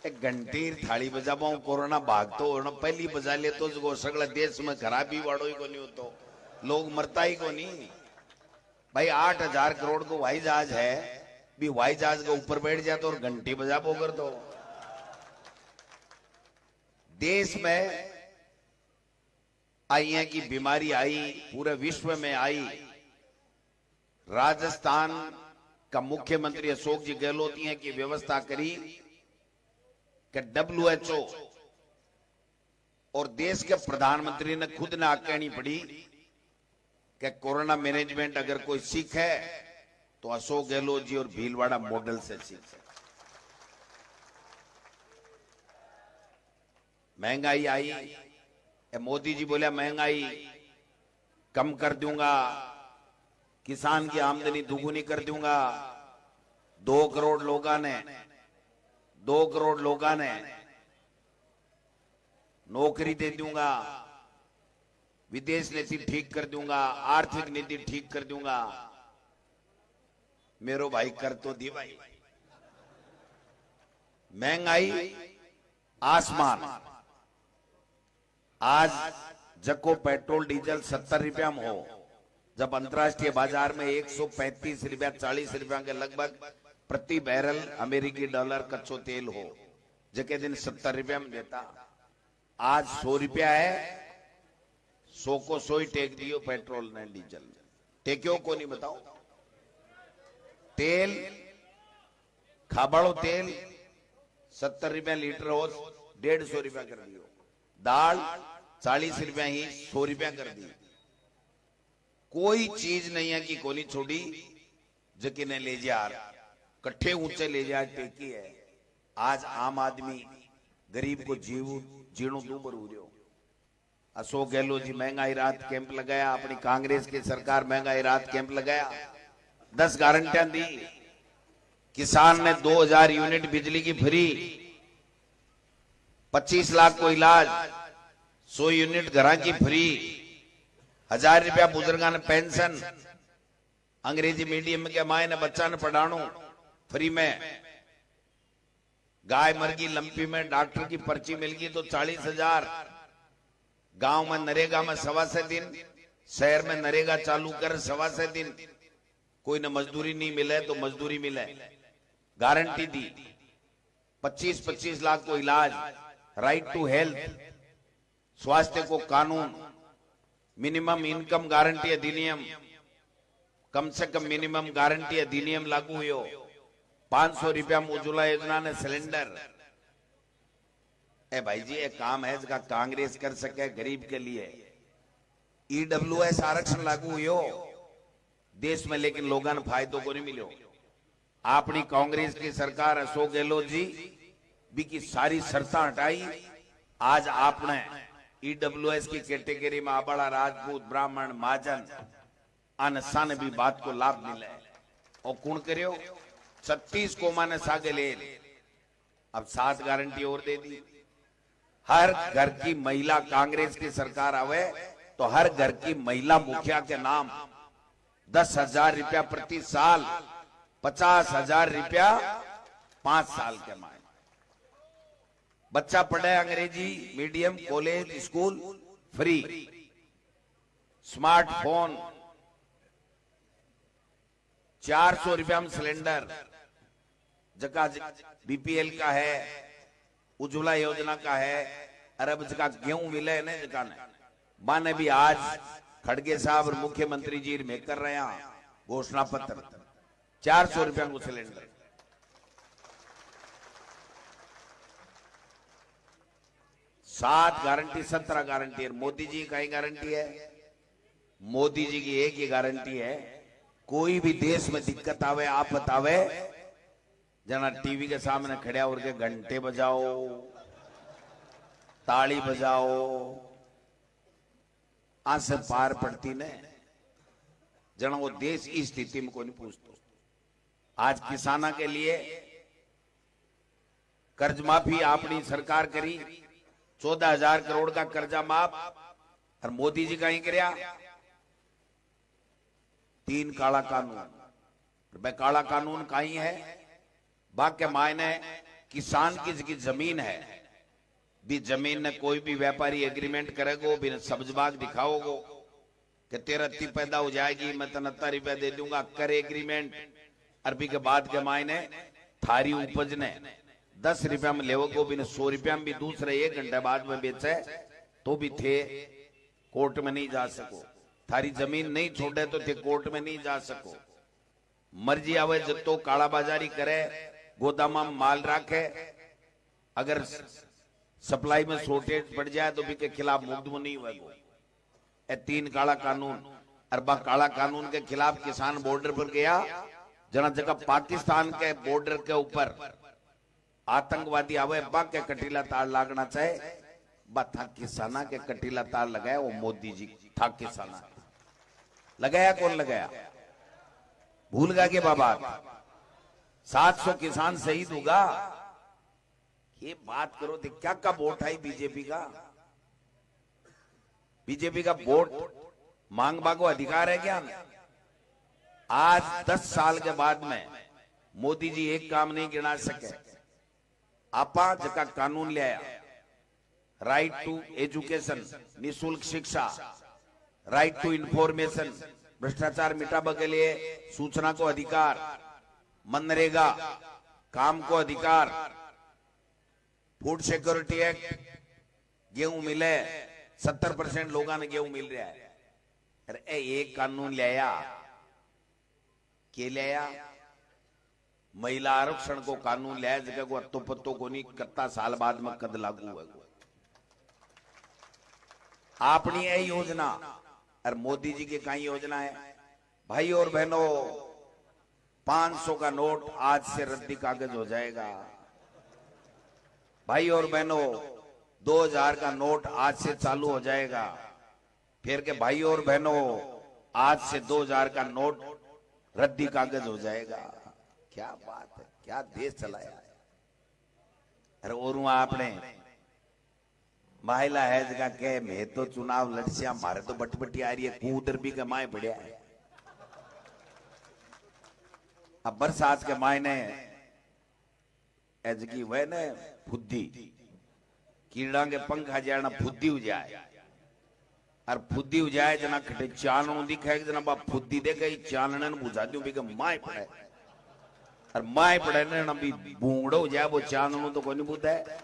एक घंटी थाली बजाबाऊ कोरोना भागतो हो ना पहली बजा ले तो जो सगला देश में खराबी वाड़ो ही को नहीं होतो, लोग मरता ही को नहीं। भाई 8,000 करोड़ को हवाई जहाज है, भी हवाई जहाज के ऊपर बैठ जाए तो और घंटी बजाबो कर दो। देश में आइया की बीमारी आई, पूरे विश्व में आई। राजस्थान का मुख्यमंत्री अशोक जी गहलोत की व्यवस्था करी कि WHO और देश के प्रधानमंत्री ने खुद ने कहनी पड़ी कि कोरोना मैनेजमेंट अगर कोई सीख है तो अशोक गहलोत जी और भीलवाड़ा मॉडल से सीख। महंगाई आई, मोदी जी बोले महंगाई कम कर दूंगा, किसान की आमदनी दुगुनी कर दूंगा। 2 करोड़ लोगों ने नौकरी दे दूंगा, विदेश नीति ठीक कर दूंगा, आर्थिक नीति ठीक कर दूंगा। मेरो भाई कर तो दी भाई। महंगाई आसमान। आज जको पेट्रोल डीजल 70 रुपया में हो, जब अंतर्राष्ट्रीय बाजार में 135 रुपया 40 रुपया के लगभग प्रति बैरल अमेरिकी डॉलर कच्चो तेल हो, जके दिन 70 रुपया में देता, आज 100 रुपया है। 100 को 100 ही टेक दियो पेट्रोल ने डीजल टेक्यो को नहीं बताओ। तेल खाबड़ो तेल 70 रुपया लीटर हो, 150 रुपया कर दियो। दाल 40 रुपया ही 100 रुपया कर दी। कोई चीज नहीं है कि कोनी छोड़ी जकी ने ले जा कट्ठे ऊंचे ले जा टेकी है। आज आम आदमी गरीब को जीणो दूबर हो रहा। अशोक गहलोत जी महंगाई राहत कैंप लगाया, अपनी कांग्रेस की सरकार महंगाई राहत कैंप लगाया, 10 गारंटियां दी। किसान ने 2000 यूनिट बिजली की फ्री, 25 लाख को इलाज, 100 यूनिट घरा की फ्री, 1000 रुपया बुजुर्गों ने पेंशन, अंग्रेजी मीडियम के माए ने बच्चा ने पढ़ानो फ्री में, गाय मर गई लंपी में डॉक्टर की पर्ची मिल गई तो 40,000, गांव में नरेगा में 125 दिन, शहर में नरेगा चालू कर 125 दिन, कोई न मजदूरी नहीं मिले तो मजदूरी मिले, गारंटी दी। 25-25 लाख को इलाज, राइट टू हेल्थ, स्वास्थ्य को कानून, मिनिमम इनकम गारंटी अधिनियम, कम से कम मिनिमम गारंटी अधिनियम लागू हुई, 500 रुपया में उज्ज्वला योजना ने सिलेंडर। ए भाई जी एक काम है जिसका कांग्रेस कर सके गरीब के लिए। ईडब्ल्यूएस आरक्षण लागू हुई देश में, लेकिन लोगों ने फायदों को नहीं मिलो। अपनी कांग्रेस की सरकार अशोक गहलोत जी भी की सारी शर्तें हटाई। आज आपने ईडब्ल्यूएस की कैटेगरी में आबाड़ा, राजपूत, ब्राह्मण, महाजन अन सन भी बात को लाभ मिले और कौन करियो 36 कोमा ने सागे ले। अब 7 गारंटी और दे दी। हर घर की महिला, कांग्रेस की सरकार आवे तो हर घर की महिला मुखिया के नाम 10,000 रुपया प्रति साल, 50,000 रुपया 5 साल के माए। बच्चा पढ़े अंग्रेजी medium, college, school free, smartphone, 400 रुपया में सिलेंडर, जका बीपीएल का है, उज्ज्वला योजना का है, अरब जका गेहूं मिले ने जका ने माने भी आज खड़गे साहब और मुख्यमंत्री जी में कर रहे हैं घोषणा पत्र, 400 रुपया को सिलेंडर। सात गारंटी, 17 गारंटी है। मोदी जी का ही गारंटी है, मोदी जी की एक ही गारंटी है, कोई भी देश में दिक्कत आवे, आफत आवे, जना टीवी के सामने खड़े होकर के घंटे बजाओ, ताली बजाओ, आंसर पार पड़ती ने, जना वो देश इस स्थिति में कोई नहीं पूछता। आज किसाना के लिए कर्ज माफी अपनी सरकार करी, 14,000 करोड़ का कर्जा माफ, और मोदी जी का ही कराया 3 काला कानून। भाई काला कानून का ही है, बाकी मायने किसान की जमीन है भी, जमीन ने कोई भी व्यापारी एग्रीमेंट करेगो, भी सब्ज बाग दिखाओगो कि तेरा इतनी पैदा हो जाएगी, मैं तन 70 रुपया दे दूंगा, कर एग्रीमेंट। अरबी के बाद के मायने थारी उपज ने 10 रुपया में लेवगो, भी 100 रुपया में भी दूसरे 1 घंटे बाद में बेचे तो भी थे कोर्ट में नहीं जा सको, थारी जमीन नहीं छोड़े तो थे कोर्ट में नहीं जा सको। मर्जी आवे जत्तो कालाबाजारी करे, गोदामा में माल रखे, अगर सप्लाई में शॉर्टेज पड़ जाए तो भी के खिलाफ मुकदमा नहीं हुआ। 3 काला कानून, अरबा काला कानून के खिलाफ किसान बॉर्डर पर गया, जना जगह पाकिस्तान के बॉर्डर के ऊपर आतंकवादी आवे, बा के कटीला तार लागना चाहे, बा था किसाना के कटीला तार लगाया वो मोदी जी था। किसाना लगाया, कौन लगाया? भूल गया कि बाबा 700 किसान शहीद होगा। ये बात करो तो क्या का वोट आई बीजेपी का? बीजेपी का वोट मांगबा को अधिकार है क्या? आज 10 साल के बाद में मोदी जी एक काम नहीं गिना सके। आपा जका कानून ले आया, राइट टू एजुकेशन, निःशुल्क शिक्षा, राइट टू इंफॉर्मेशन, भ्रष्टाचार मिटाने के लिए सूचना को अधिकार, मनरेगा काम को अधिकार, फूड सिक्योरिटी एक्ट, गेहूं मिले 70% लोगों ने गेहूं मिल रहा है। अरे एक कानून ले आया, के ले आया? महिला आरक्षण को कानून ले आया, जगह को अत्तो पत्तो को नहीं करता, साल बाद में कद लागू हुआ। अपनी ये योजना और मोदी जी की कई योजना है। भाई और बहनों, 500 का नोट आज से रद्दी कागज हो जाएगा। भाई और बहनों, 2000 का नोट आज से चालू हो जाएगा। फिर के भाई और बहनों, आज से 2000 का नोट रद्दी कागज हो जाएगा। क्या बात है, क्या देश चलाया है। अरे और वहां आपने महिला है जगह के मैं तो चुनाव लड़सिया, मारे तो बटबटी आ रही है, कूदर भी कमाए पड़िया है। अब बरसात के मायने एजकी वह ने फुद्दी कीड़ा के पंखा जाना फुद्दी हो जाए, और फुद्दी हो जाए जना खटे चानू दिखाए जना बा फुद्दी दे गई चानने ने बुझा दूं भी माए पड़े, और माए पड़े ने ना भी बूंगड़ो हो जाए वो चानू तो कोई नहीं बुझा है।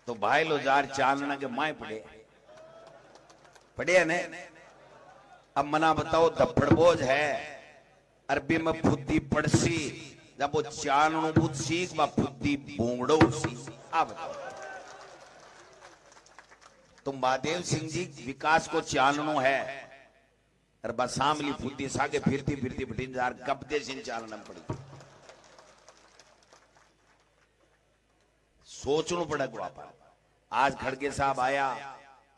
तो भाई लो जार चानना के माए पड़े ने। अब मना बताओ धप्पड़ बोझ है, अरबी में फुद्दी पड़सी, जब वो चानू बुझ सीख बा फुद्दी बूंगड़ो सी। अब तो महादेव सिंह जी विकास को चाननो है, और बस सामली फुद्दी सागे फिरती फिरती बटिन जार कब्दे सिंह चानना पड़ी। सोचना पड़ेगा आप। आज खड़गे साहब आया,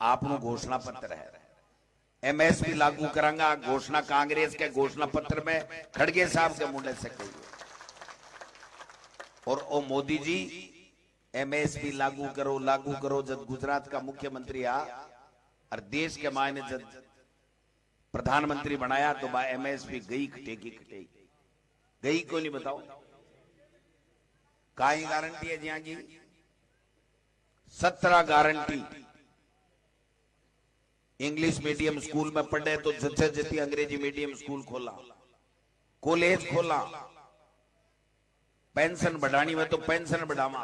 आपनो घोषणा पत्र है, एमएसपी लागू करांगा, घोषणा कांग्रेस के घोषणा पत्र में खड़गे साहब के मुंडे से कही। और ओ मोदी जी एमएसपी लागू करो। जब गुजरात का मुख्यमंत्री आ और देश के मायने जब प्रधानमंत्री बनाया तो बा एमएसपी गई खटेगी गई को नहीं बताओ। काई गारंटी है जिया की 17 गारंटी। इंग्लिश मीडियम स्कूल में पढ़े तो जती अंग्रेजी मीडियम स्कूल खोला, कॉलेज खोला, पेंशन बढ़ानी में तो पेंशन बढ़ावा।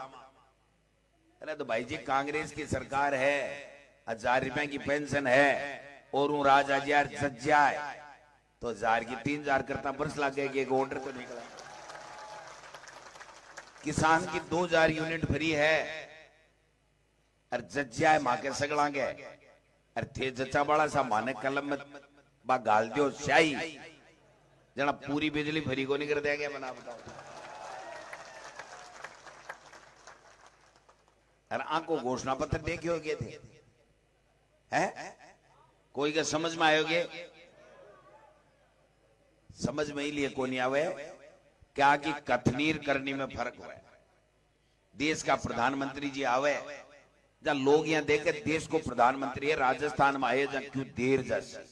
अरे तो भाई जी कांग्रेस की सरकार है, 1000 रुपए की पेंशन है, और वो राज हजार जज जाए तो 1000 की 3000 करता बरस लगेगी। एक ऑर्डर तो निकला। किसान की 2000 यूनिट फ्री है, और जज जाए मां के सगड़ा गए, अरे थे जचा बड़ा सा माने कलम में बा गाल दियो शाही जना पूरी बिजली फ्री को नहीं कर देंगे। बना बताओ। और आंको घोषणा पत्र देखे हो गए थे हैं? कोई का समझ में आयोगे? समझ में ही लिए को नहीं आवे क्या कि कथनीर करनी में फर्क हुआ है। देश का प्रधानमंत्री जी आवे, जब लोग यहां देखे देश को प्रधानमंत्री है, राजस्थान में आए जब क्यों देर जैसे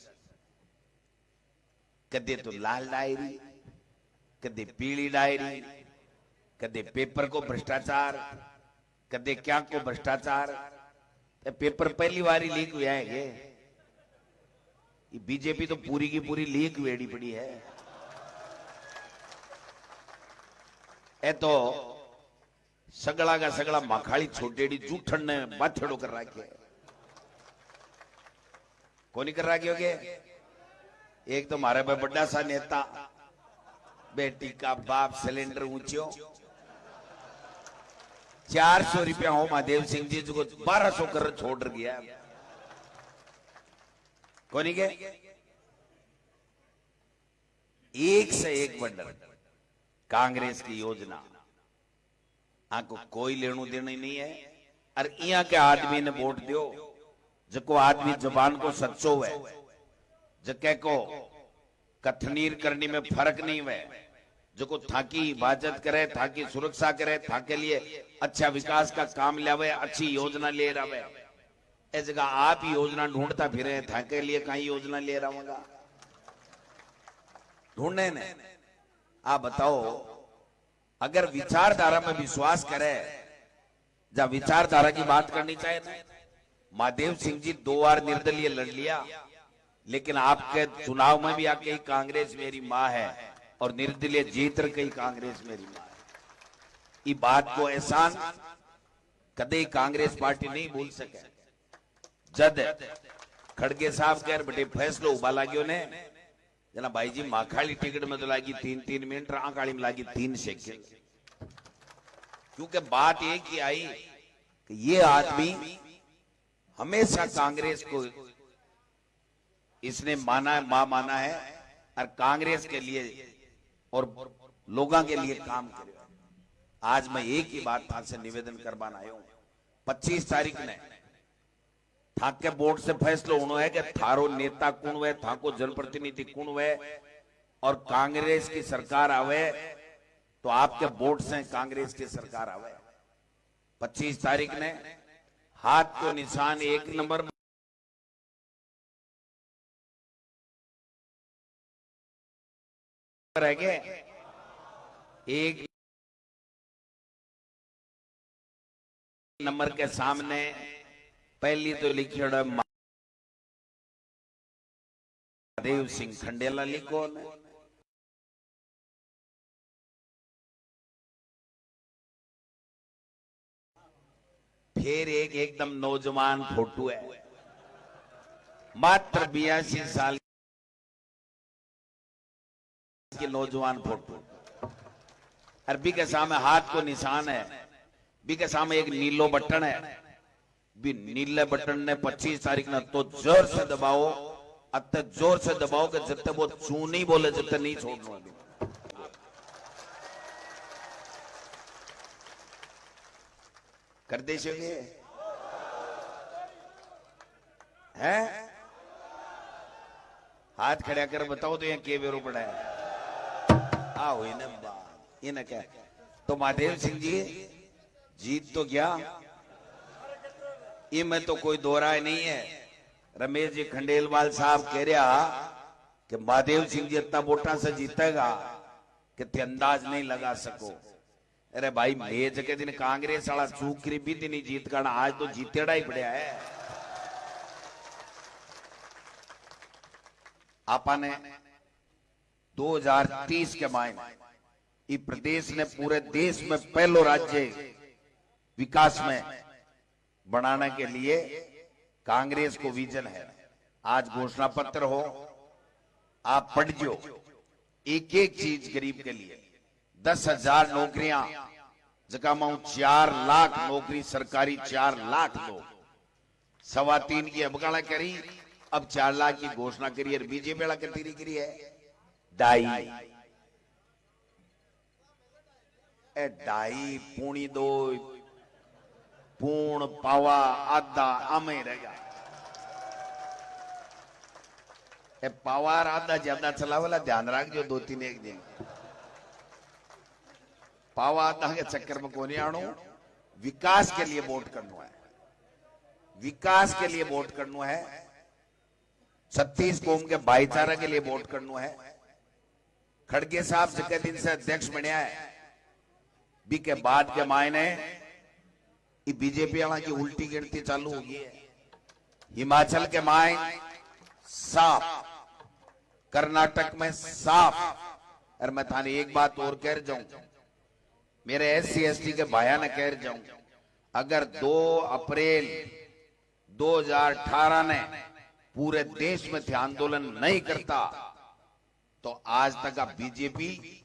कदे तो लाल डायरी, कदे पीली डायरी, कदे पेपर को भ्रष्टाचार, कदे क्या को भ्रष्टाचार। पेपर पहली बार ही लीक हुआ है। ये बीजेपी तो पूरी की पूरी लीक वेड़ी पड़ी है। ए तो सगड़ा का सगड़ा मखाड़ी छोटेड़ी जूठन ने बाथेड़ो कर रखे। कौन कर रखे होगे? एक तो मारे भाई बड़ा सा नेता, बेटी का बाप सिलेंडर ऊंचो 400 रुपया हो महादेव सिंह जी को 1200 कर छोड़ गया। कौन के एक से एक बंडल कांग्रेस की योजना, आपको कोई लेनो देना ही नहीं है। और यहाँ के आदमी ने वोट दियो, जको आदमी जबान को सच्चो है, जके को कथनीर करने में फर्क नहीं हुए, जो थाकी हिफाजत करे, थाकी सुरक्षा करे, थाके लिए अच्छा विकास का काम लावे, अच्छी योजना ले रहा है। इस जगह आप ही योजना ढूंढता फिरे, थाके लिए कहीं योजना ले रहा होगा ढूंढने ने। आप बताओ, अगर विचारधारा में विश्वास करे, जब विचारधारा की बात करनी चाहिए ना। महादेव सिंह जी 2 बार निर्दलीय लड़ लिया, लेकिन आपके चुनाव में भी आके कांग्रेस मेरी मां है और निर्दलीय जीत रही कांग्रेस मेरी मां है। ये बात को एहसान कदे कांग्रेस पार्टी नहीं भूल सके। जद खड़गे साहब कह बटे फैसलो उबा लाग्यो ने जना भाई जी माखाली टिकट में तो लागी 3 मिनट, आंकाली में लागी 3 सेकंड। क्योंकि बात एक ही आई कि ये आदमी हमेशा कांग्रेस को इसने माना है, मां माना है, और कांग्रेस के लिए और लोगों के लिए काम करे। आज मैं एक ही बात था से निवेदन करवान आयो हूं। 25 तारीख ने थाक के बोर्ड से फैसलो होना है कि थारो नेता कौन हुए, थाको जनप्रतिनिधि कौन हुए, और कांग्रेस की सरकार आवे तो आपके वोट से कांग्रेस की सरकार आवे। 25 तारीख ने हाथ को निशान 1 नंबर रहेंगे। 1 नंबर के सामने पहली तो लिखी महादेव सिंह खंडेला लिखो ने, फिर एक एकदम नौजवान फोटो है, मात्र 82 साल की नौजवान फोटो। अरबी के सामने हाथ को निशान है, बी के सामने एक नीलो बटन है, भी नीले बटन ने 25 तारीख ने तो जोर से दबाओ, अत्ते जोर से दबाओ कि जितने वो चू नहीं बोले जितने नहीं छोड़ना। कर दे है हाथ खड़ा कर बताओ तो यहाँ के बेरो पड़ा है। आओ इन्हें बात इन्हें क्या तो महादेव सिंह जी जीत तो गया, इनमें तो कोई दो राय नहीं है। रमेश जी खंडेलवाल साहब कह रहा कि महादेव सिंह जी इतना वोटा से जीतेगा कि ते अंदाज नहीं लगा सको। अरे भाई मेज के दिन कांग्रेस वाला चूकरी भी नहीं जीत करना, आज तो जीतेड़ा ही पड़ा है। आपा ने 2030 के मायने इस प्रदेश ने पूरे देश में पहलो राज्य विकास में बनाने के लिए कांग्रेस को विजन है। आज घोषणा पत्र हो, आप पढ़ जो, एक एक चीज गरीब के लिए 10,000 नौकरियां, जगह में 4 लाख नौकरी सरकारी, 4 लाख लोग 3.25 की अबगाड़ा करी, अब 4 लाख की घोषणा करी। और बीजेपी वाला कतीरी करी है 2.5 पूणी 2 पूर्ण पावा आधा आमे रहेगा। पावर आधा ज्यादा चला वाला ध्यान रख जो 2-3 एक दिन पावा आधा के चक्कर में कोनी आणो। विकास के लिए वोट करना है, विकास के लिए वोट करना है, 36 कौम के भाईचारा के लिए वोट करना है। खड़गे साहब जितने दिन से अध्यक्ष बनया है, बी के बाद के मायने बीजेपी वाला की उल्टी गिनती चालू हो गई है। हिमाचल के मायन साफ, कर्नाटक में साफ। और मैं थाने एक बात और कह जाऊं, मेरे SC ST के भाया ने कह जाऊं, अगर 2 अप्रैल 2018 ने पूरे देश में आंदोलन नहीं करता तो आज तक आप बीजेपी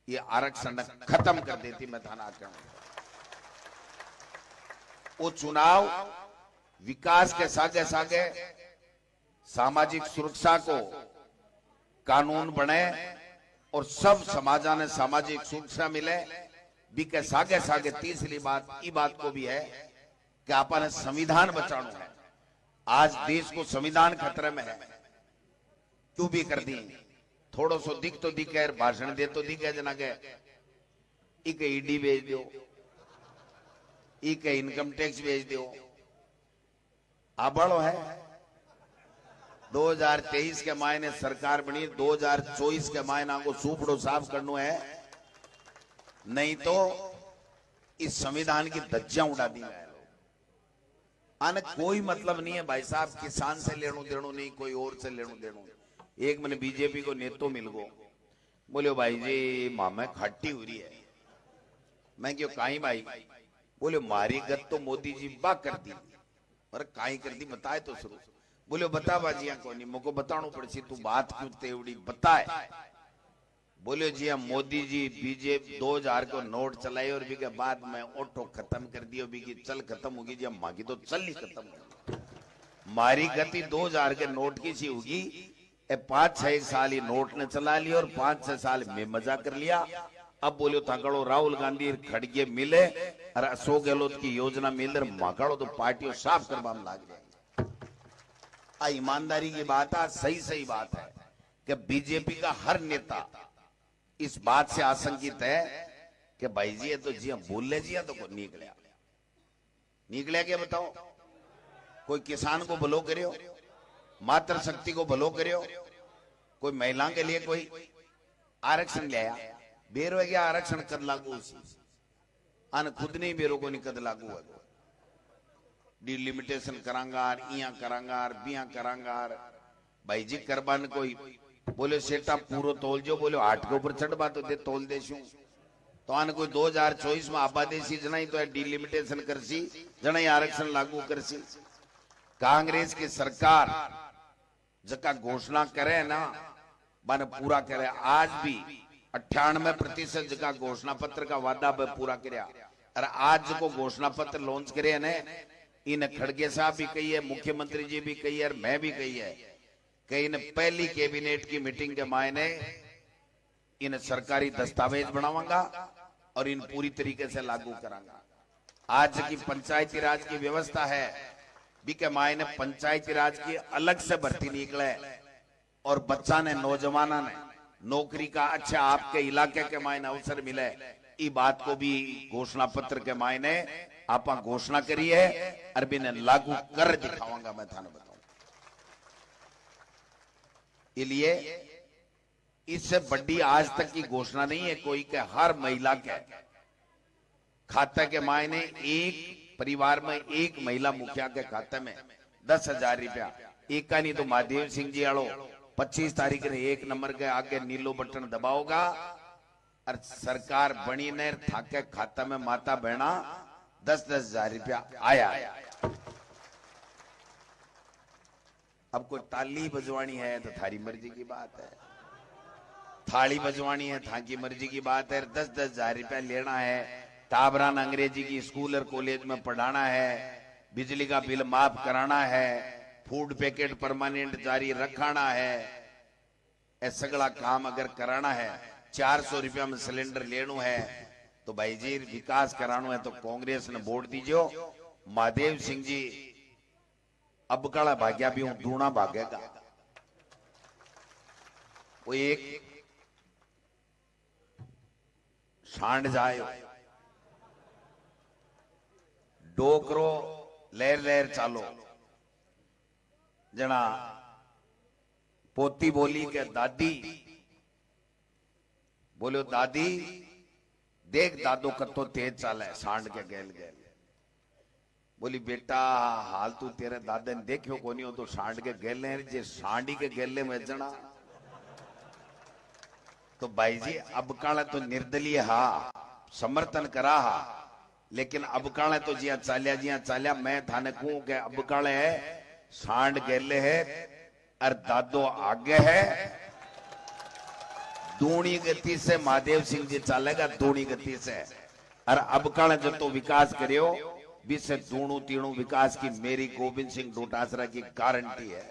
ये आरक्षण खत्म कर देती। मैं थाना कहूं वो चुनाव विकास के सागे सागे सामाजिक सुरक्षा को कानून बने और सब समाजा ने सामाजिक सुरक्षा मिले। बी के सागे सागे तीसरी बात ये बात को भी है कि आपने संविधान बचाना है। आज देश को संविधान खतरे में है, क्यों भी कर दी। थोड़ा सो दिख तो दिखे, भाषण दे तो दिखे, जना के एक ईडी भेज दो, एक इनकम टैक्स भेज दो। आबड़ो है 2023 के मायने सरकार बनी, 2024 के मायने को सूपड़ो साफ करना है, नहीं तो इस संविधान की धज्जियां उड़ा दी है। आने कोई मतलब नहीं है भाई साहब, किसान से लेनो देनो नहीं, कोई और से लेनो देनो। एक मैंने बीजेपी को नेतो मिल गो, बोले भाई जी मामा खट्टी हो रही है। मैं क्यों कहीं भाई, बोले मारी गत तो मोदी जी बा कर दी, और काई कर दी बताए तो शुरू। बोले बता बाजिया को नहीं, मुझको बताना पड़सी, तू बात क्यों तेवड़ी बताए। बोले जी हम मोदी जी बीजेपी 2000 को नोट चलाए और भी के बाद में ऑटो खत्म कर दिया, भी की चल खत्म होगी जी, हम मांगी तो चल ही खत्म होगी। मारी गति 2000 के नोट की सी होगी, 5-6 साल ही नोट ने चला लिया और 5-6 साल में मजा कर लिया। अब बोलो थाकड़ो राहुल गांधी खड़गे मिले और अशोक गहलोत की योजना मिल मकड़ो तो पार्टियों साफ करवा में लाग जाए। आ ईमानदारी की बात है, सही बात है कि बीजेपी का हर नेता इस बात से आशंकित है कि भाई जी तो जी हम बोल ले जी तो को निकले क्या बताओ। कोई किसान को भलो करियो, मातृ शक्ति को भलो करियो, कोई महिला के लिए कोई आरक्षण लिया बेरो क्या आरक्षण कद लागू अन खुद नहीं बेरो को नहीं कद लागू है डिलिमिटेशन करांगार इया करांगार बिया करांगार भाई जी करबान कोई बोले सेटा पूरो तोल जो बोले 8 के ऊपर चढ़ बात दे तोल देशू तो आन कोई 2024 में आबादी सी जना ही तो डिलिमिटेशन करसी जना ही आरक्षण लागू करसी। कांग्रेस की सरकार जका घोषणा करे ना बन पूरा करे। आज भी 98% जगह घोषणा पत्र का वादा पूरा किया और आज को घोषणा पत्र लॉन्च करे ने इन खड़गे साहब भी कही है, मुख्यमंत्री जी भी कही है और मैं भी कही है कि इन पहली कैबिनेट की मीटिंग के मायने इन सरकारी दस्तावेज बनावांगा और इन पूरी तरीके से लागू करांगा। आज की पंचायती राज की व्यवस्था है भी के मायने पंचायती राज की अलग से भर्ती निकले और बच्चा ने नौजवाना ने नौकरी का अच्छा आपके इलाके के मायने अवसर मिले। ई बात को भी घोषणा पत्र के मायने आप घोषणा करी है और भी ने लागू कर दिखाऊंगा मैं थाने बताऊं। इसलिए इससे बड़ी आज तक की घोषणा नहीं है कोई के हर महिला के खाते के मायने एक परिवार में एक महिला मुखिया के खाते में 10,000 रुपया एक का नहीं तो महादेव सिंह जी आड़ो 25 तारीख ने 1 नंबर के आगे नीलो बटन दबाओगा और सरकार बनी ने थाके खाता में माता बहना 10,000 रुपया आया। अब कोई ताली बजवानी है तो थारी मर्जी की बात है, थाली बजवानी है था की मर्जी की बात है। 10,000 रुपया लेना है, टाबरान अंग्रेजी की स्कूल और कॉलेज में पढ़ाना है, बिजली का बिल माफ कराना है, फूड पैकेट परमानेंट जारी रखाना है, ऐ सगला काम अगर कराना है, 400 रुपया में सिलेंडर लेनो है तो भाई जी विकास करानो है तो कांग्रेस ने वोट दीजियो। महादेव सिंह जी अब काला भाग्या भी हूं दूना भागेगा। वो एक सांड जायो डोकरो लहर लहर चालो जना पोती बोली के दादी बोलो दादी देख दादो कतो तेज चाले सांड के गेल गेल। बोली बेटा हाल तू तेरे दादे ने देखियो कोनी हो तो सांड के गेले जे सांडी के गेले में जना तो भाई जी अब काले तो निर्दलीय हा समर्थन करा हा लेकिन अब काले तो जिया चालिया मैं थाने कहूं के अब काले है सांड गेले है और दादो आगे है। दूनी गति से महादेव सिंह जी चलेगा दूनी गति से और अब काले जो तो विकास करियो से दूणु तीणु विकास की मेरी गोविंद सिंह डोटासरा की गारंटी है।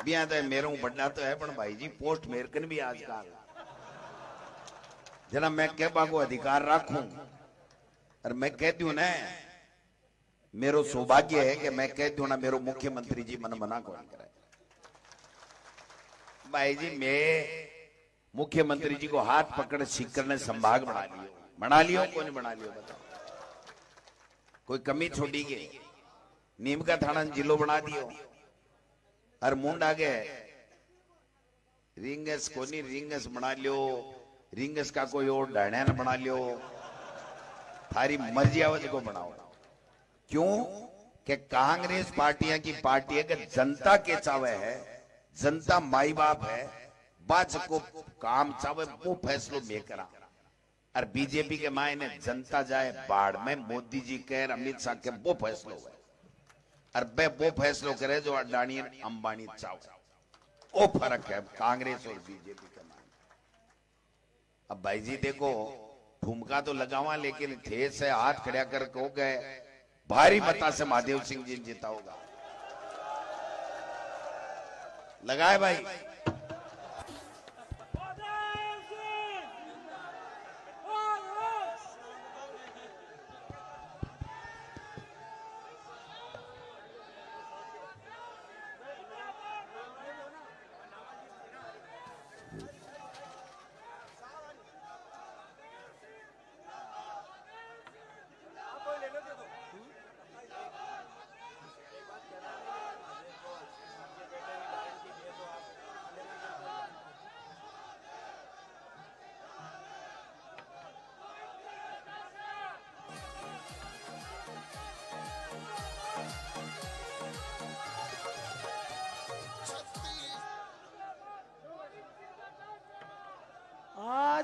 बिया तो मेरे बढ़ना तो है पर भाई जी पोस्ट अमेरिकन भी आजकल जना मैं कहबा को अधिकार रखूं और मैं कहती हूं ना मेरो सौभाग्य है कि मैं कहती हूं ना मेरो मुख्यमंत्री जी मन मना कौन करे। भाई जी मैं मुख्यमंत्री जी को हाथ पकड़ सीकर ने संभाग बना लियो कौन बना लियो बताओ। कोई कमी छोड़ी गई नीम का थाना जिलो बना दियो और मुंड आगे रिंगस कोनी रिंगस बना लियो रिंगस का कोई और डायन बना लियो थारी मर्जी आवाज को बनाओ। क्यों कि कांग्रेस पार्टियां की पार्टी है कि जनता के चावे है जनता माई बाप है बाज को काम चावे वो फैसलो में करा और बीजेपी के मायने जनता जाए बाढ़ में मोदी जी कह अमित शाह के वो फैसलो है और वे वो फैसलो करे जो अडानी अंबानी चावे वो फर्क है कांग्रेस और बीजेपी के मायने। अब भाई जी देखो ठुमका तो लगावा लेकिन थे से हाथ खड़ा कर हो गए भारी मता से महादेव सिंह जी जीता होगा लगाए भाई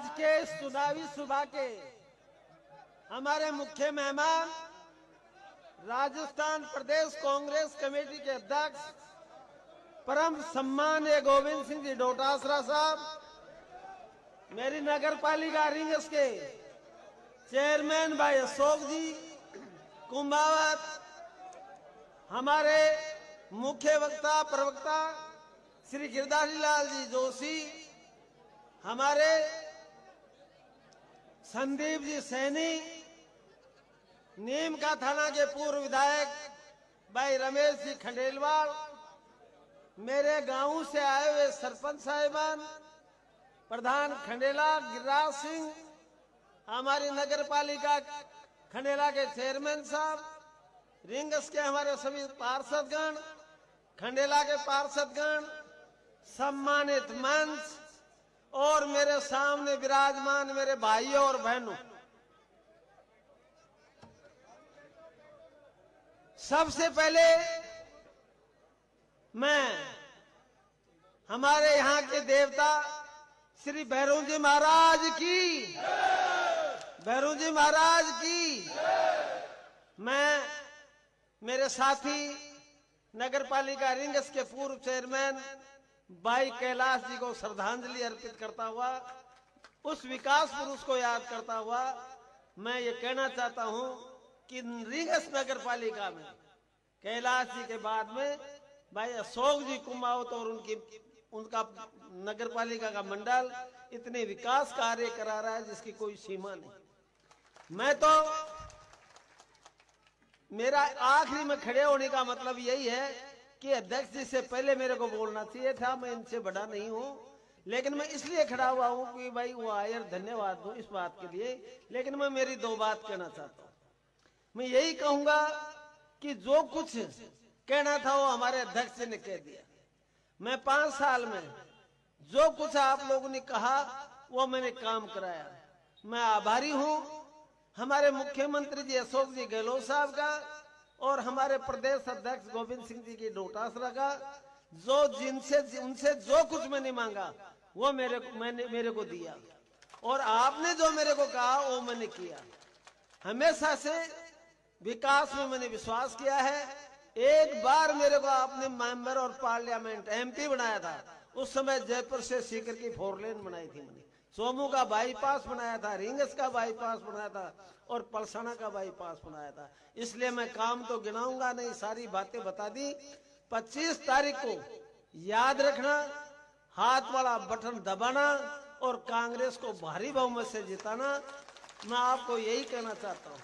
आज के इस चुनावी सभा के हमारे मुख्य मेहमान राजस्थान प्रदेश कांग्रेस कमेटी के अध्यक्ष परम सम्मानीय गोविंद सिंह जी डोटासरा साहब, मेरी नगर पालिका रिंगस के चेयरमैन भाई अशोक जी कुंभावत, हमारे मुख्य वक्ता प्रवक्ता श्री गिरधारी लाल जी जोशी, हमारे संदीप जी सैनी, नीम का थाना के पूर्व विधायक भाई रमेश जी खंडेलवाल, मेरे गांव से आए हुए सरपंच साहिबान, प्रधान खंडेला गिरिराज सिंह, हमारी नगर पालिका खंडेला के चेयरमैन साहब, रिंगस के हमारे सभी पार्षदगण, खंडेला के पार्षदगण, सम्मानित मंच और मेरे सामने विराजमान मेरे भाइयों और बहनों, सबसे पहले मैं हमारे यहाँ के देवता श्री भैरव जी महाराज की, भैरव जी महाराज की, मैं मेरे साथी नगर पालिका रिंगस के पूर्व चेयरमैन भाई कैलाश जी को श्रद्धांजलि अर्पित करता हुआ, उस विकास पुरुष को याद करता हुआ मैं ये कहना चाहता हूं कि रिंगस नगर पालिका में कैलाश जी के बाद में भाई अशोक जी कुमावत और उनका नगर पालिका का मंडल इतने विकास कार्य करा रहा है जिसकी कोई सीमा नहीं। मैं तो मेरा आखिरी में खड़े होने का मतलब यही है कि अध्यक्ष जी से पहले मेरे को बोलना चाहिए था, मैं इनसे बड़ा नहीं हूं, लेकिन मैं इसलिए खड़ा हुआ हूं कि भाई वो आए और धन्यवाद दूं इस बात के लिए। लेकिन मैं मेरी दो बात कहना चाहता हूं। मैं यही कहूंगा कि जो कुछ कहना था वो हमारे अध्यक्ष जी ने कह दिया। मैं 5 साल में जो कुछ आप लोगों ने कहा वो मैंने काम कराया। मैं आभारी हूं हमारे मुख्यमंत्री जी अशोक जी गहलोत साहब का और हमारे प्रदेश अध्यक्ष गोविंद सिंह जी की डोटासरा का, जो उनसे जो कुछ मैंने मांगा वो मेरे को दिया और आपने जो मेरे को कहा वो मैंने किया। हमेशा से विकास में मैंने विश्वास किया है। एक बार मेरे को आपने मेंबर और पार्लियामेंट एमपी बनाया था, उस समय जयपुर से सीकर की 4 लेन बनाई थी मैंने, सोमू का बाईपास बनाया था, रिंगस का बाईपास बनाया था और पलसाना का बाईपास बनाया था। इसलिए मैं काम तो गिनाऊंगा नहीं, सारी बातें बता दी। 25 तारीख को याद रखना, हाथ वाला बटन दबाना और कांग्रेस को भारी बहुमत से जिताना। मैं आपको यही कहना चाहता हूं।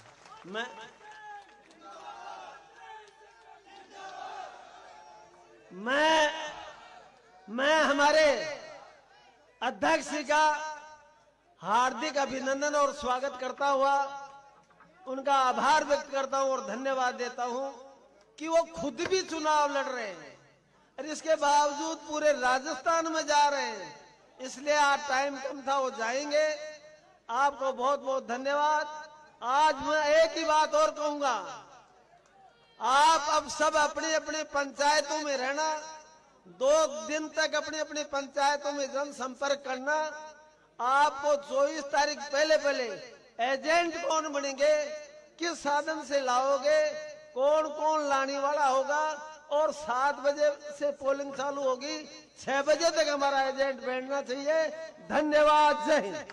मैं हमारे अध्यक्ष जी का हार्दिक अभिनंदन और स्वागत करता हुआ उनका आभार व्यक्त करता हूं और धन्यवाद देता हूं कि वो खुद भी चुनाव लड़ रहे हैं और इसके बावजूद पूरे राजस्थान में जा रहे हैं। इसलिए आज टाइम कम था, वो जाएंगे। आपको बहुत बहुत धन्यवाद। आज मैं एक ही बात और कहूंगा, आप अब सब अपने अपने पंचायतों में रहना, 2 दिन तक अपने अपने पंचायतों में जनसंपर्क करना। आपको 24 तारीख पहले एजेंट कौन बनेंगे, किस साधन से लाओगे, कौन कौन लाने वाला होगा और 7 बजे से पोलिंग चालू होगी, 6 बजे तक हमारा एजेंट बैठना चाहिए। धन्यवाद। जय हिंद।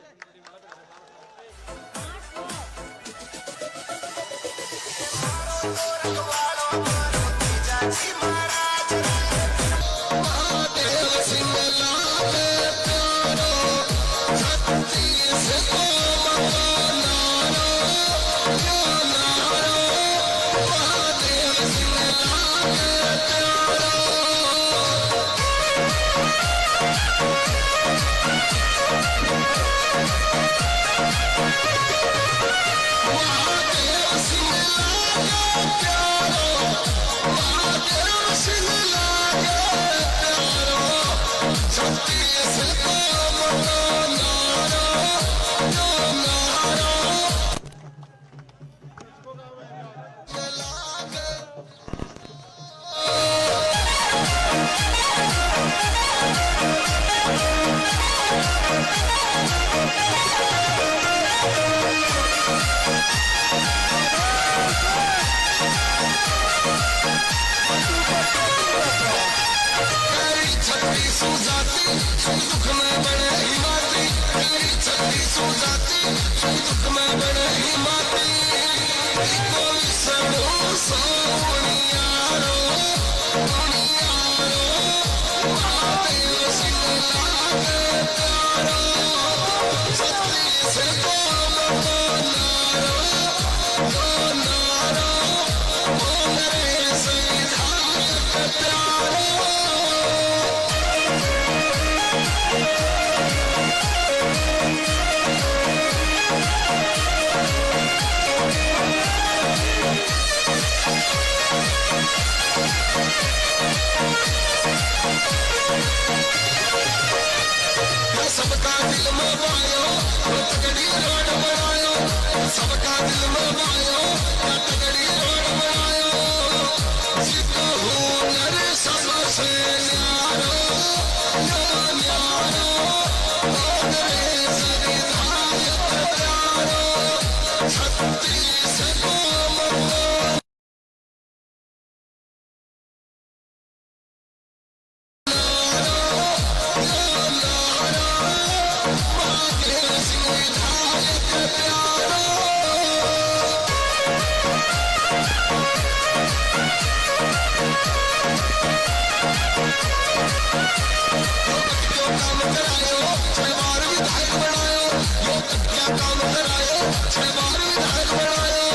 करायो, 6 बार विधायक बनायो, यो क्या काम करायो, 6 बार विधायक बनायो,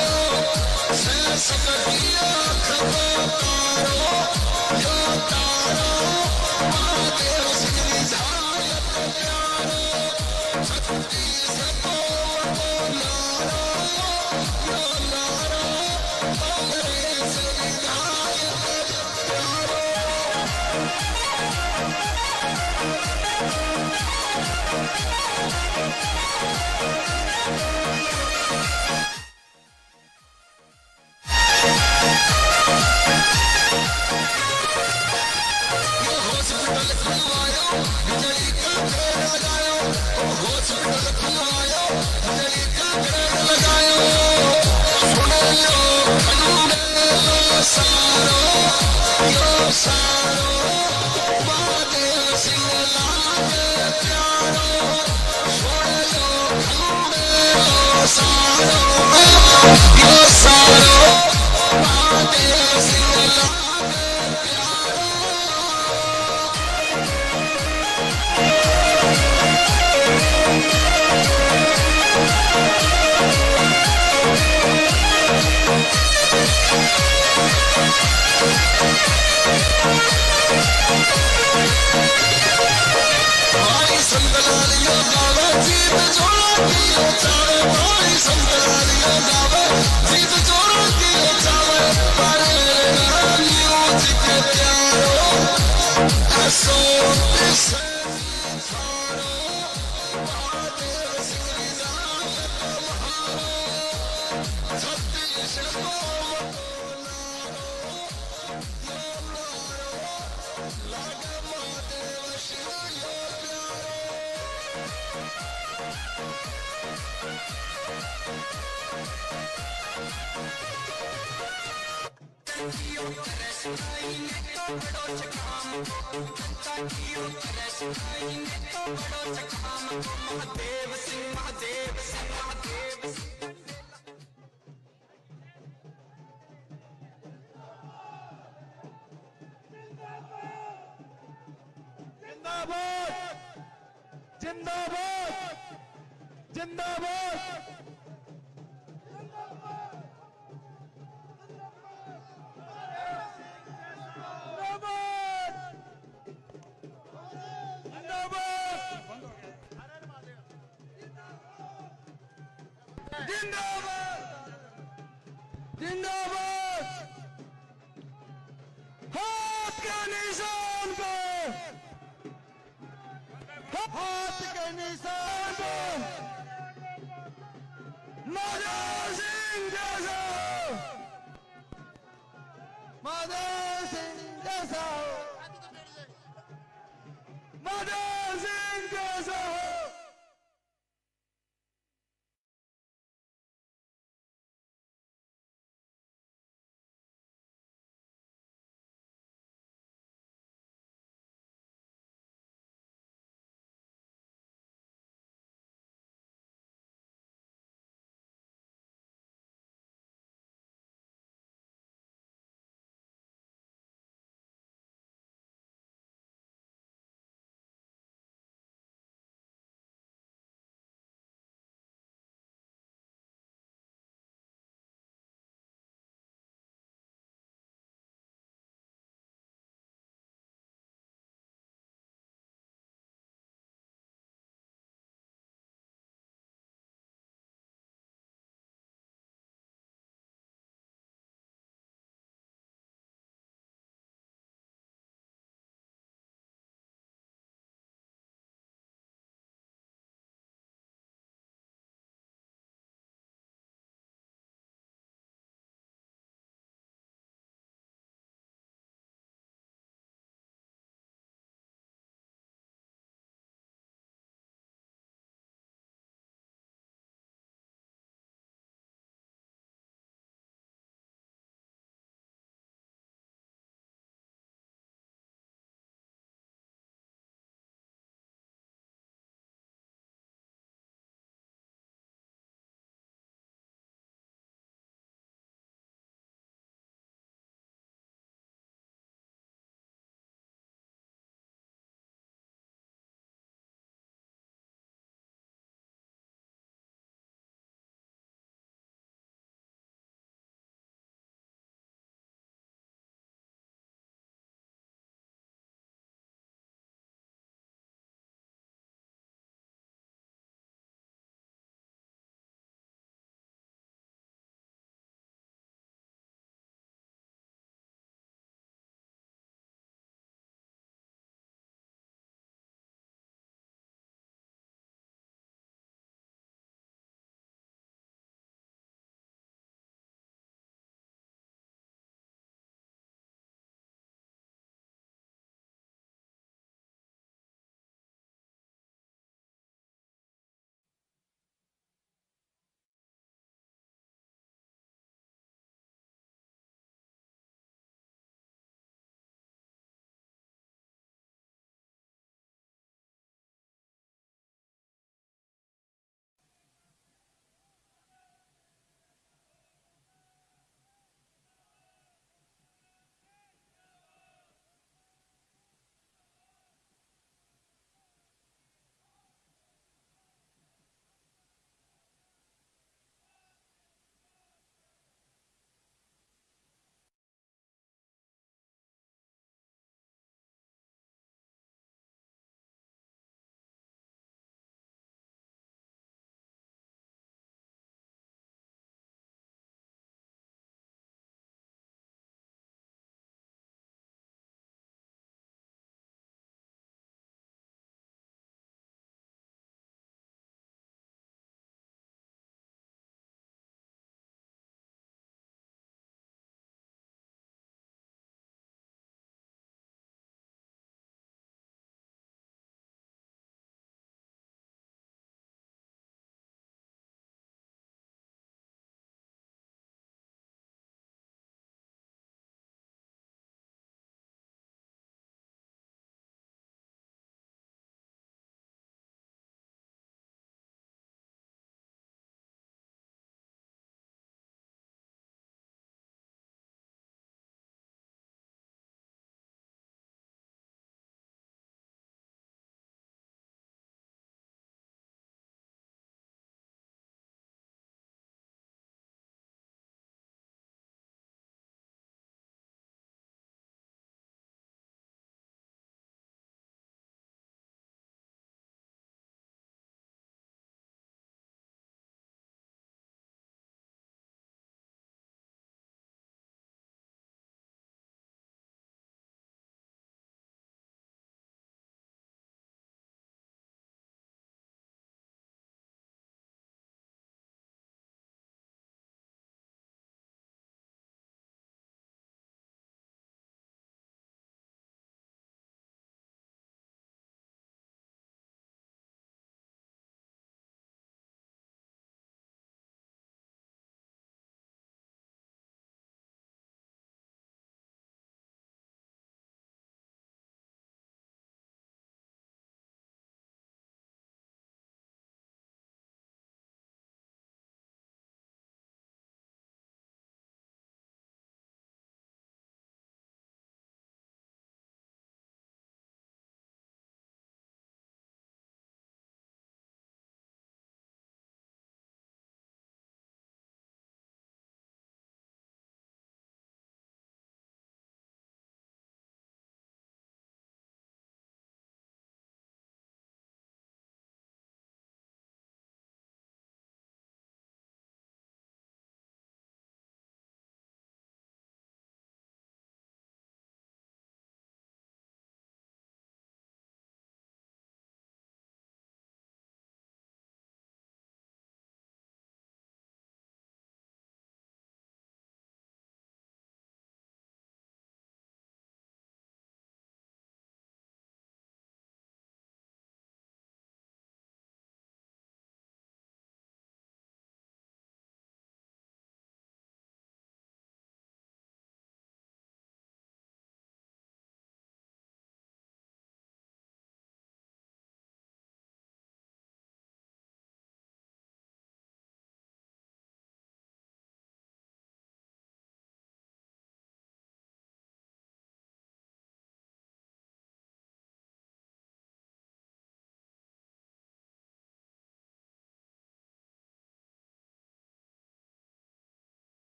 से सकतिया खबरदारो, यो तारो, महादेव सिंह रिझायत प्यारो, छत्तीस को नारो, यो नारो, कांग्रेस विधायक प्यारो। हॉस्पिटल खुलवायो, बिजली का ग्रेड लगायो, हॉस्पिटल खुलवायो, बिजली का ग्रेड लगायो, सुन लो खंडेलो सारो, यो सारो, महादेव सिंह लागे प्यारो, सुन लो खंडेलो सारो, यो सारो, महादेव सिंह लागे प्यारो। भाई संतलालियो गावे जीत जोड़ा कियो चावे, भाई संतलालियो गावे जीत जोड़ा कियो चावे, अरे म्यूजिक प्यारो, ऐसो इसे छाड़ो, महादेव सिंह रिझायत महारो, छत्तीस को नारो, यो नारो, लागे महादेव सिंह यो प्यारो। जिंदाबाद, जिंदाबाद, जिंदाबाद, हाथ के निशान पे, हाथ के निशान पे, महादेव सिंह जैसा, महादेव सिंह जैसा, महादेव सिंह